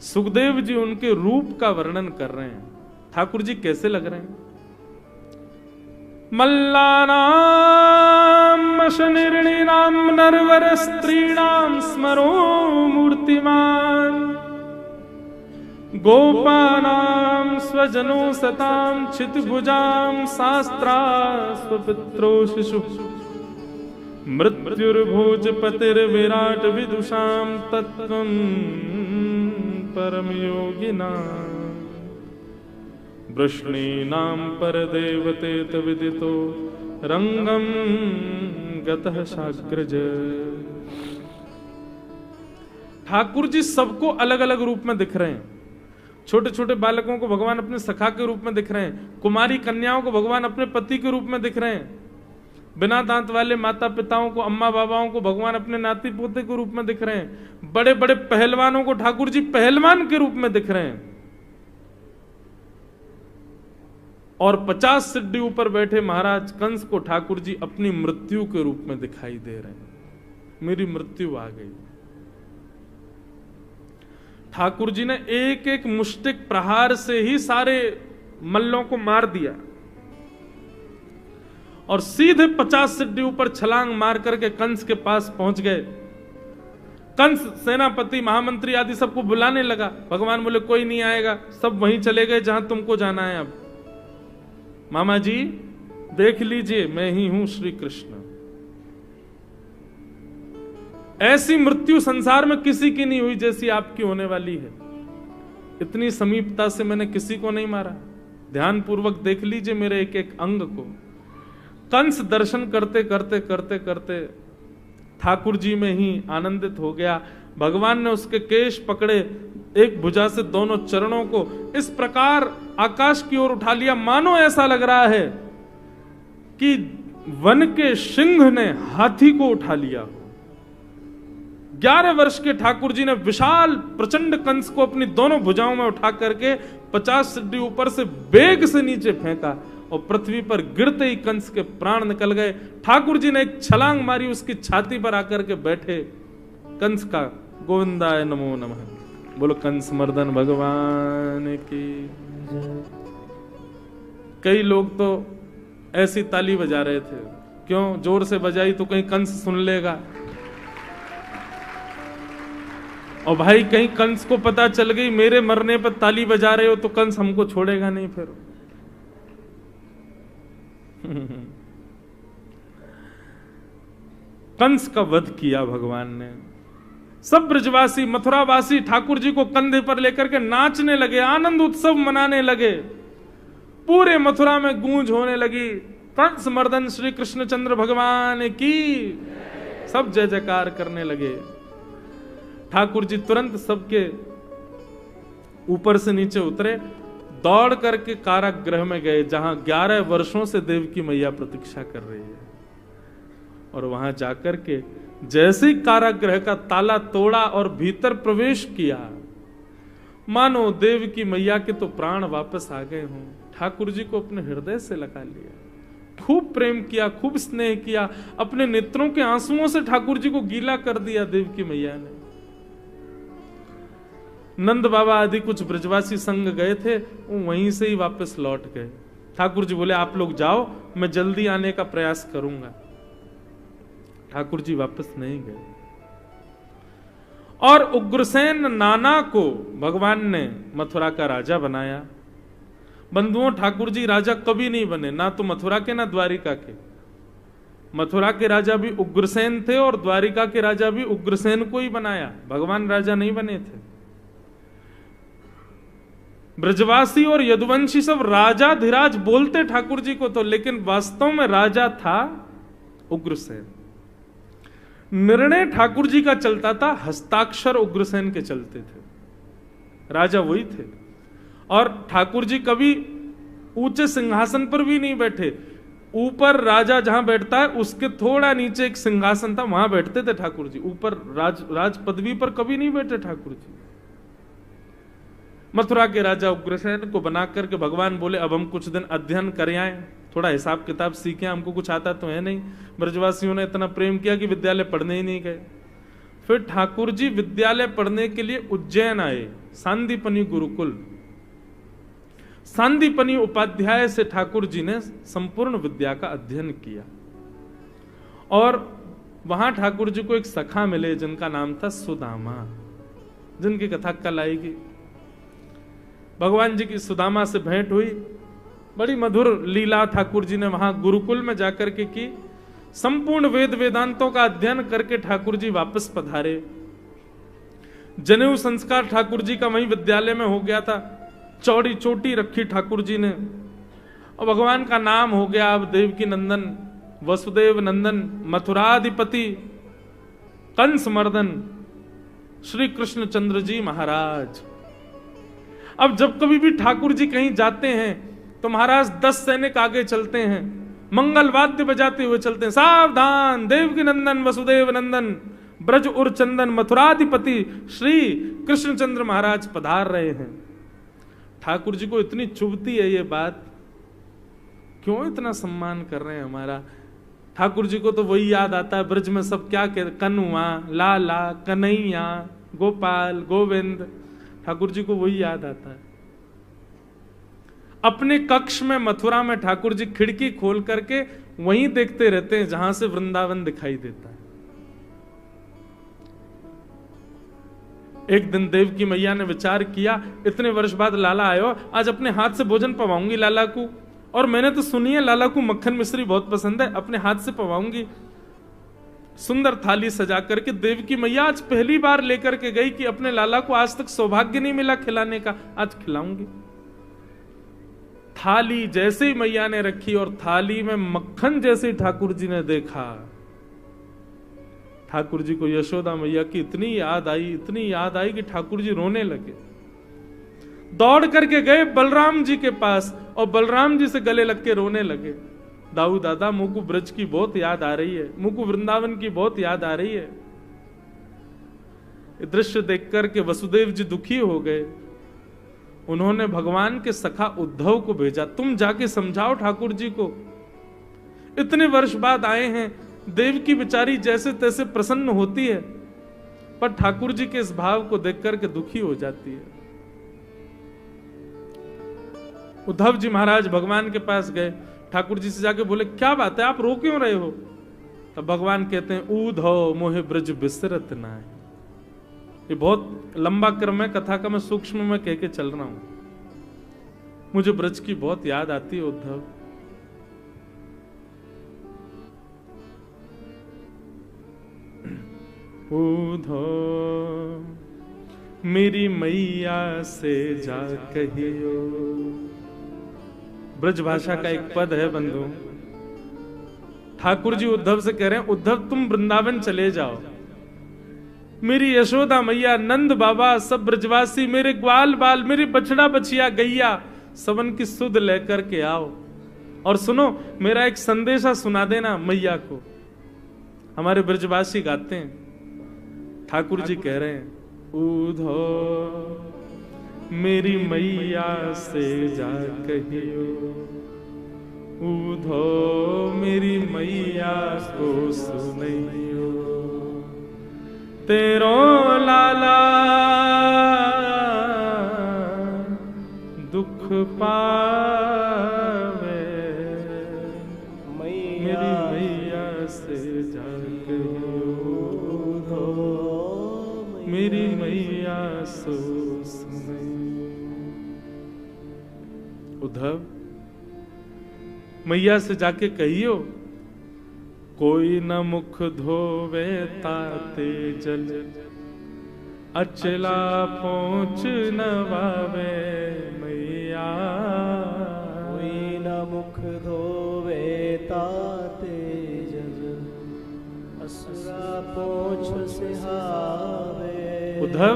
सुखदेव जी उनके रूप का वर्णन कर रहे हैं। ठाकुर जी कैसे लग रहे हैं? मल्लानाम शनिर्णीनाम नरवर स्त्रीणाम स्मरो मूर्तिमान, गोपानाम स्वजनो सताम छितभुजाम शास्त्रा स्वपित्रो शिशु, मृत्युर्भोजपतिर्विराट विदुषाम तत्त्वं परम योगिनाम, वृष्णीनां परदेवते तविदितो रंगम गतः शाग्रज। ठाकुर जी सबको अलग अलग रूप में दिख रहे हैं। छोटे छोटे बालकों को भगवान अपने सखा के रूप में दिख रहे हैं, कुमारी कन्याओं को भगवान अपने पति के रूप में दिख रहे हैं, बिना दांत वाले माता पिताओं को, अम्मा बाबाओं को भगवान अपने नाती पोते के रूप में दिख रहे हैं, बड़े बड़े पहलवानों को ठाकुर जी पहलवान के रूप में दिख रहे हैं, और 50 सिड्डी ऊपर बैठे महाराज कंस को ठाकुर जी अपनी मृत्यु के रूप में दिखाई दे रहे हैं। मेरी मृत्यु आ गई। ठाकुर जी ने एक एक मुष्टिक प्रहार से ही सारे मल्लों को मार दिया, और सीधे 50 सिड्डी ऊपर छलांग मार करके कंस के पास पहुंच गए। कंस सेनापति महामंत्री आदि सबको बुलाने लगा। भगवान बोले कोई नहीं आएगा, सब वहीं चले गए जहां तुमको जाना है। अब मामा जी देख लीजिए, मैं ही हूं श्री कृष्ण। ऐसी मृत्यु संसार में किसी की नहीं हुई जैसी आपकी होने वाली है। इतनी समीपता से मैंने किसी को नहीं मारा। ध्यान पूर्वक देख लीजिए मेरे एक एक अंग को। कंस दर्शन करते करते करते करते ठाकुर जी में ही आनंदित हो गया। भगवान ने उसके केश पकड़े, एक भुजा से दोनों चरणों को इस प्रकार आकाश की ओर उठा लिया, मानो ऐसा लग रहा है कि वन के सिंह ने हाथी को उठा लिया। 11 वर्ष के ठाकुर जी ने विशाल प्रचंड कंस को अपनी दोनों भुजाओं में उठा करके 50 सिड्डी ऊपर से वेग से नीचे फेंका, और पृथ्वी पर गिरते ही कंस के प्राण निकल गए। ठाकुर जी ने एक छलांग मारी, उसकी छाती पर आकर के बैठे। कंस का गोविंदाय नमो नमः। बोलो कंस मर्दन भगवान की। कई लोग तो ऐसी ताली बजा रहे थे, क्यों? जोर से बजाई तो कहीं कंस सुन लेगा, और भाई कहीं कंस को पता चल गई मेरे मरने पर ताली बजा रहे हो तो कंस हमको छोड़ेगा नहीं फिर। कंस का वध किया भगवान ने। सब ब्रजवासी मथुरावासी ठाकुर जी को कंधे पर लेकर के नाचने लगे, आनंद उत्सव मनाने लगे। पूरे मथुरा में गूंज होने लगी, कंस मर्दन श्री कृष्णचंद्र भगवान की। सब जय जयकार करने लगे। ठाकुर जी तुरंत सबके ऊपर से नीचे उतरे, दौड़ करके कारागृह में गए, जहां 11 वर्षों से देवकी मैया प्रतीक्षा कर रही है। और वहां जाकर के जैसे ही कारागृह का ताला तोड़ा और भीतर प्रवेश किया, मानो देवकी मैया के तो प्राण वापस आ गए हों। ठाकुर जी को अपने हृदय से लगा लिया, खूब प्रेम किया, खूब स्नेह किया, अपने नेत्रों के आंसुओं से ठाकुर जी को गीला कर दिया देवकी मैया ने। नंद बाबा आदि कुछ ब्रजवासी संग गए थे, वो वहीं से ही वापस लौट गए। ठाकुर जी बोले आप लोग जाओ, मैं जल्दी आने का प्रयास करूंगा। ठाकुर जी वापस नहीं गए। और उग्रसेन नाना को भगवान ने मथुरा का राजा बनाया। बंधुओं, ठाकुर जी राजा कभी नहीं बने, ना तो मथुरा के ना द्वारिका के। मथुरा के राजा भी उग्रसेन थे और द्वारिका के राजा भी उग्रसेन को ही बनाया, भगवान राजा नहीं बने थे। ब्रजवासी और यदुवंशी सब राजा धीराज बोलते ठाकुर जी को तो, लेकिन वास्तव में राजा था उग्रसेन। निर्णय ठाकुर जी का चलता था, हस्ताक्षर उग्रसेन के चलते थे, राजा वही थे। और ठाकुर जी कभी ऊंचे सिंहासन पर भी नहीं बैठे। ऊपर राजा जहां बैठता है उसके थोड़ा नीचे एक सिंहासन था, वहां बैठते थे ठाकुर जी। ऊपर राज पदवी पर कभी नहीं बैठे ठाकुर जी। मथुरा के राजा उग्रसेन को बना करके भगवान बोले अब हम कुछ दिन अध्ययन कर आए, थोड़ा हिसाब किताब सीखे, हमको कुछ आता तो है नहीं। ब्रजवासियों ने इतना प्रेम किया कि विद्यालय पढ़ने ही नहीं गए। फिर ठाकुर जी विद्यालय पढ़ने के लिए उज्जैन आए, सांदीपनी गुरुकुल। सांदीपनी उपाध्याय से ठाकुर जी ने संपूर्ण विद्या का अध्ययन किया। और वहां ठाकुर जी को एक सखा मिले जिनका नाम था सुदामा, जिनकी कथा कल आएगी। भगवान जी की सुदामा से भेंट हुई, बड़ी मधुर लीला ठाकुर जी ने वहां गुरुकुल में जाकर के की। संपूर्ण वेद वेदांतों का अध्ययन करके ठाकुर जी वापस पधारे। जनेऊ संस्कार ठाकुर जी का वहीं विद्यालय में हो गया था, चौड़ी चोटी रखी ठाकुर जी ने। और भगवान का नाम हो गया अब देवकी नंदन, वसुदेव नंदन, मथुराधिपति, कंस मर्दन श्री कृष्णचंद्र जी महाराज। अब जब कभी भी ठाकुर जी कहीं जाते हैं तो महाराज 10 सैनिक आगे चलते हैं, मंगल वाद्य बजाते हुए चलते हैं, सावधान देवकी नंदन वसुदेव नंदन ब्रज उर चंदन मथुराधिपति श्री कृष्णचंद्र महाराज पधार रहे हैं। ठाकुर जी को इतनी चुभती है ये बात, क्यों इतना सम्मान कर रहे हैं हमारा। ठाकुर जी को तो वही याद आता है, ब्रज में सब क्या कहते, कनुआ, लाला, कन्हैया, गोपाल, गोविंद। ठाकुर जी को वही याद आता है। अपने कक्ष में मथुरा में ठाकुर जी खिड़की खोल करके वहीं देखते रहते हैं जहां से वृंदावन दिखाई देता है। एक दिन देवकी मैया ने विचार किया, इतने वर्ष बाद लाला आयो, आज अपने हाथ से भोजन पवाऊंगी लाला को। और मैंने तो सुनी है लाला को मक्खन मिश्री बहुत पसंद है, अपने हाथ से पवाऊंगी। सुंदर थाली सजा करके देवकी मैया आज पहली बार लेकर के गई कि अपने लाला को आज तक सौभाग्य नहीं मिला खिलाने का, आज खिलाऊंगी। थाली जैसे ही मैया ने रखी और थाली में मक्खन जैसे ही ठाकुर जी ने देखा, ठाकुर जी को यशोदा मैया की इतनी याद आई कि ठाकुर जी रोने लगे। दौड़ करके गए बलराम जी के पास और बलराम जी से गले लग के रोने लगे, दाऊ दादा मुझको ब्रज की बहुत याद आ रही है, मुझको वृंदावन की बहुत याद आ रही है। दृश्य देख करके वसुदेव जी दुखी हो गए। उन्होंने भगवान के सखा उद्धव को भेजा, तुम जाके समझाओ ठाकुर जी को, इतने वर्ष बाद आए हैं। देव की बेचारी जैसे तैसे प्रसन्न होती है, पर ठाकुर जी के इस भाव को देख करके दुखी हो जाती है। उद्धव जी महाराज भगवान के पास गए, ठाकुर जी से जाके बोले क्या बात है, आप रो क्यों रहे हो। तब भगवान कहते हैं ऊधव मोहे ब्रज बिसरत ना है। ये बहुत लंबा क्रम है कथा का, मैं सूक्ष्म में कह के चल रहा हूं। मुझे ब्रज की बहुत याद आती है उद्धव। उद्धव मेरी मैया से जा कहियो। ब्रज भाषा का एक पद है बंधु। ठाकुर जी उद्धव से कह रहे हैं, उद्धव तुम वृंदावन चले जाओ, मेरी यशोदा मैया, नंद बाबा, सब ब्रजवासी, मेरे ग्वाल बाल, मेरी बछड़ा बछिया गैया, सबन की सुध लेकर के आओ। और सुनो, मेरा एक संदेशा सुना देना मैया को। हमारे ब्रजवासी गाते हैं, ठाकुर जी कह रहे हैं, उद्धव मेरी मैया से जा कहियो, उद्धव मेरी मैया को सुनियो, तेरो लाला दुख पावे, मेरी मैया से जा कहियो, मेरी मैया सो सुने। उद्धव मैया से जाके कहियो, कोई न मुख धोवे ताते जल, अचला पहुंच नवावे मैया, कोई न मुख धोवे ताते जल, असुरा पहुंच सिहावे। उद्धव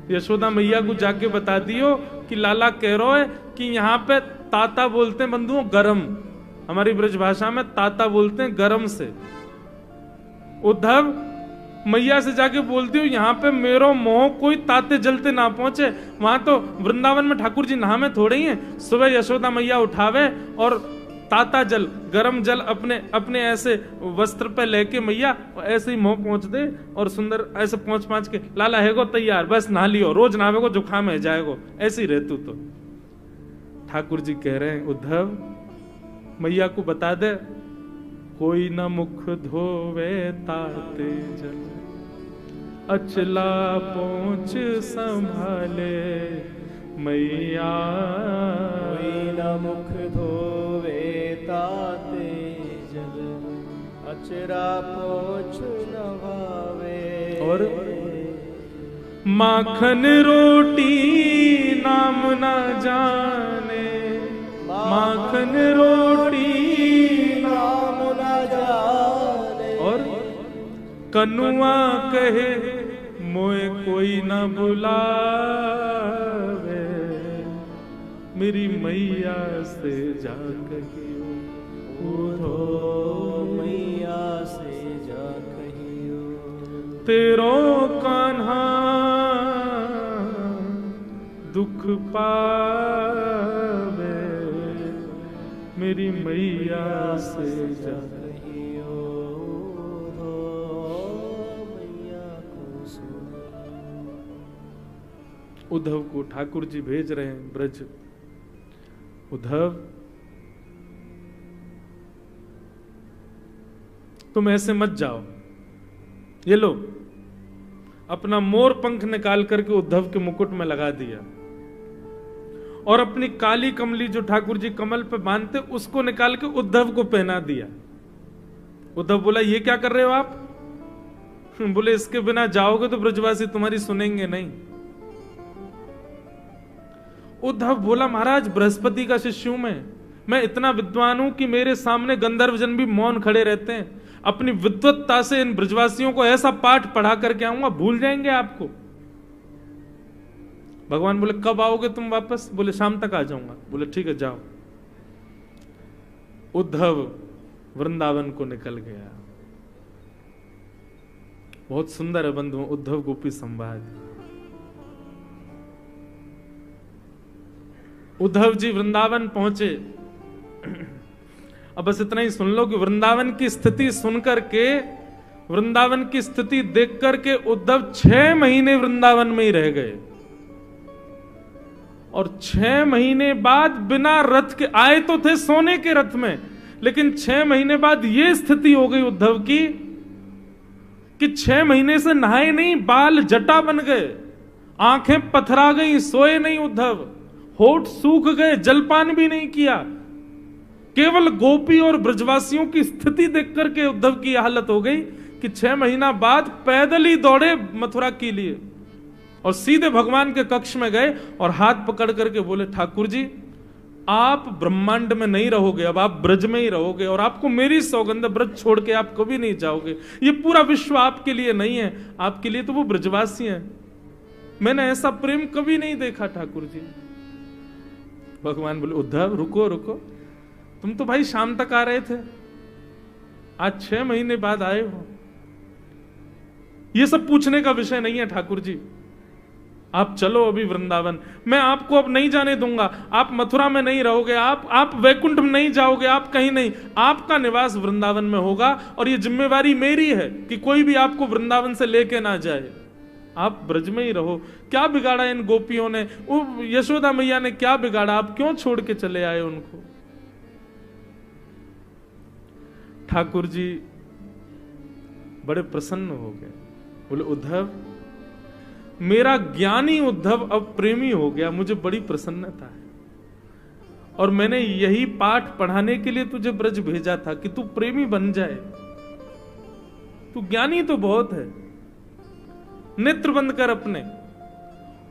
यशोदा मैया को जाके बता दियो कि लाला कह रहा है कि यहाँ पे ताता बोलते हैं बंधुओं गरम, हमारी ब्रज भाषा में ताता बोलते हैं गरम से। उद्धव मैया से जाके बोलती हूँ यहाँ पे मेरो मोह कोई ताते जलते ना पहुंचे। वहां तो वृंदावन में ठाकुर जी नहा में थोड़े ही हैं। सुबह यशोदा मैया उठावे और ताता जल, गरम जल अपने अपने ऐसे वस्त्र पे लेके मैया ऐसे ही मुंह पहुंच दे और सुंदर ऐसे पहुंच के लाला है गो तैयार, बस नहा लियो, रोज नहावे को जुकाम है जाएगो, ऐसे ही रहतू। तो ठाकुर जी कह रहे हैं, उद्धव मैया को बता दे, कोई न मुख धोवे ताते जल, अचला पहुंच संभाले मैया, कोई न मुख धोवे ताते जल, अचरा पहुंच नवावे। और माखन रोटी नाम न जाने, माखन रोटी नाम न जाने, और कनुआ कहे मोए कोई न बुलावे, मेरी मैया से जा कहियो, उद्धव मैया से जा कहियो, तेरो कान्हा दुख पावे, मेरी मैया से जा कहियो, मैया को सुनो। उद्धव को ठाकुर जी भेज रहे हैं ब्रज। उद्धव तुम ऐसे मत जाओ, ये लो अपना मोर पंख निकाल करके उद्धव के मुकुट में लगा दिया और अपनी काली कमली जो ठाकुर जी कमल पे बांधते उसको निकाल के उद्धव को पहना दिया। उद्धव बोला, ये क्या कर रहे हो आप? बोले, इसके बिना जाओगे तो ब्रजवासी तुम्हारी सुनेंगे नहीं। उद्धव बोला, महाराज बृहस्पति का शिष्य हूं मैं इतना विद्वान हूं कि मेरे सामने गंधर्वजन भी मौन खड़े रहते हैं। अपनी विद्वत्ता से इन ब्रजवासियों को ऐसा पाठ पढ़ा करके आऊंगा, भूल जाएंगे आपको। भगवान बोले, कब आओगे तुम वापस? बोले, शाम तक आ जाऊंगा। बोले, ठीक है जाओ। उद्धव वृंदावन को निकल गया। बहुत सुंदर है बंधु उद्धव गोपी संवाद। उद्धव जी वृंदावन पहुंचे। अब बस इतना ही सुन लो कि वृंदावन की स्थिति सुनकर के, वृंदावन की स्थिति देख करके उद्धव 6 महीने वृंदावन में ही रह गए और 6 महीने बाद बिना रथ के आए तो थे सोने के रथ में, लेकिन 6 महीने बाद यह स्थिति हो गई उद्धव की कि 6 महीने से नहाए नहीं, बाल जटा बन गए, आंखें पथरा गई, सोए नहीं उद्धव, होठ सूख गए, जलपान भी नहीं किया। केवल गोपी और ब्रजवासियों की स्थिति देख करके उद्धव की हालत हो गई कि कि 6 महीना बाद पैदल ही दौड़े मथुरा के लिए और सीधे भगवान के कक्ष में गए और हाथ पकड़ करके बोले, ठाकुर जी आप ब्रह्मांड में नहीं रहोगे, अब आप ब्रज में ही रहोगे और आपको मेरी सौगंध, ब्रज छोड़ के आप कभी नहीं जाओगे। ये पूरा विश्व आपके लिए नहीं है, आपके लिए तो वो ब्रजवासी हैं। मैंने ऐसा प्रेम कभी नहीं देखा ठाकुर जी। भगवान बोले, उद्धव रुको रुको, तुम तो भाई शाम तक आ रहे थे, आज 6 महीने बाद आए हो। ये सब पूछने का विषय नहीं है ठाकुर जी, आप चलो अभी वृंदावन, मैं आपको अब नहीं जाने दूंगा। आप मथुरा में नहीं रहोगे, आप वैकुंठ में नहीं जाओगे, आप कहीं नहीं, आपका निवास वृंदावन में होगा और ये जिम्मेवारी मेरी है कि कोई भी आपको वृंदावन से लेके ना जाए, आप ब्रज में ही रहो। क्या बिगाड़ा इन गोपियों ने, वो यशोदा मैया ने क्या बिगाड़ा, आप क्यों छोड़ के चले आए उनको। ठाकुर जी बड़े प्रसन्न हो गए, बोले उद्धव, मेरा ज्ञानी उद्धव अब प्रेमी हो गया, मुझे बड़ी प्रसन्नता है और मैंने यही पाठ पढ़ाने के लिए तुझे ब्रज भेजा था कि तू प्रेमी बन जाए। तू ज्ञानी तो बहुत है, नेत्र बंद कर अपने।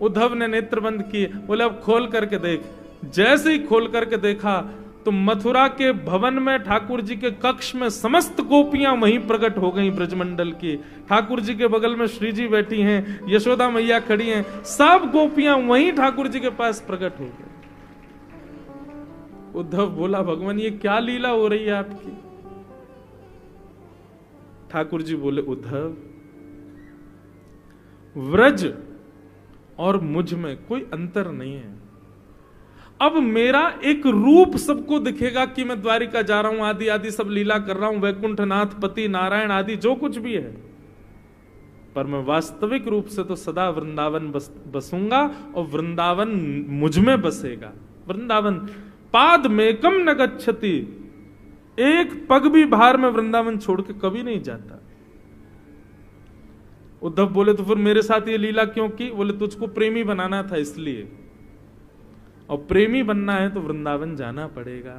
उद्धव ने नेत्र बंद किए, बोले अब खोल करके देख। जैसे ही खोल करके देखा तो मथुरा के भवन में, ठाकुर जी के कक्ष में समस्त गोपियां वहीं प्रकट हो गईं ब्रजमंडल की। ठाकुर जी के बगल में श्री जी बैठी हैं, यशोदा मैया खड़ी हैं, सब गोपियां वहीं ठाकुर जी के पास प्रकट हो गई। उद्धव बोला, भगवान ये क्या लीला हो रही है आपकी। ठाकुर जी बोले, उद्धव व्रज और मुझ में कोई अंतर नहीं है। अब मेरा एक रूप सबको दिखेगा कि मैं द्वारिका जा रहा हूं, आदि आदि सब लीला कर रहा हूं, वैकुंठनाथ पति नारायण आदि जो कुछ भी है, पर मैं वास्तविक रूप से तो सदा वृंदावन बसूंगा और वृंदावन मुझ में बसेगा। वृंदावन पाद मेकम न गच्छति, एक पग भी बाहर में वृंदावन छोड़ के कभी नहीं जाता। उद्धव बोले, तो फिर मेरे साथ ये लीला क्यों की। बोले, तुझको प्रेमी बनाना था इसलिए, और प्रेमी बनना है तो वृंदावन जाना पड़ेगा।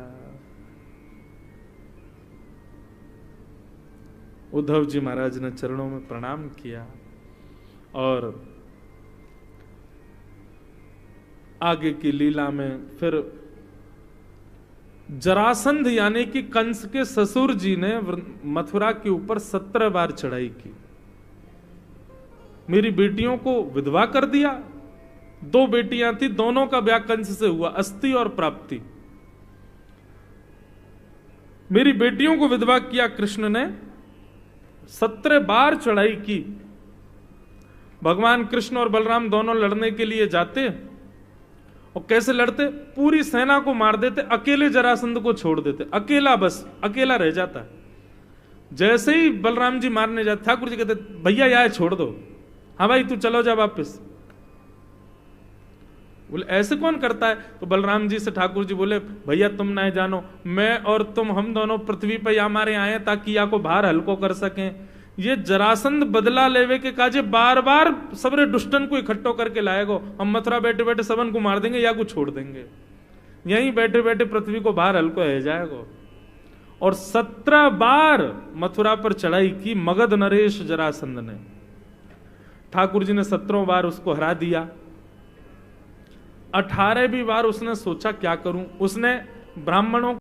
उद्धव जी महाराज ने चरणों में प्रणाम किया और आगे की लीला में फिर जरासंध यानी कि कंस के ससुर जी ने मथुरा के ऊपर 17 बार चढ़ाई की। मेरी बेटियों को विधवा कर दिया। 2 बेटियां थी, दोनों का ब्याह कंस से हुआ, अस्ति और प्राप्ति। मेरी बेटियों को विधवा किया कृष्ण ने, 17 बार चढ़ाई की। भगवान कृष्ण और बलराम दोनों लड़ने के लिए जाते और कैसे लड़ते, पूरी सेना को मार देते, अकेले जरासंध को छोड़ देते, अकेला, बस अकेला रह जाता। जैसे ही बलराम जी मारने जाते, ठाकुर जी कहते, भैया यहाँ छोड़ दो। हाँ भाई तू चलो जा वापिस। बोले, ऐसे कौन करता है। तो बलराम जी से ठाकुर जी बोले, भैया तुम नहीं जानो, मैं और तुम हम दोनों पृथ्वी पर या मारे आए ताकि या को बाहर हल्को कर सकें। ये जरासंध बदला लेवे के काजे बार बार सबरे दुष्टन को इकट्ठो करके लाएगो। हम मथुरा बैठे बैठे सबन को मार देंगे या को छोड़ देंगे, यहीं बैठे बैठे पृथ्वी को बाहर हल्को रह जाएगो। और 17 बार मथुरा पर चढ़ाई की मगध नरेश जरासंध ने। ठाकुर जी ने 17 बार उसको हरा दिया। 18वीं बार उसने सोचा क्या करूं। उसने ब्राह्मणों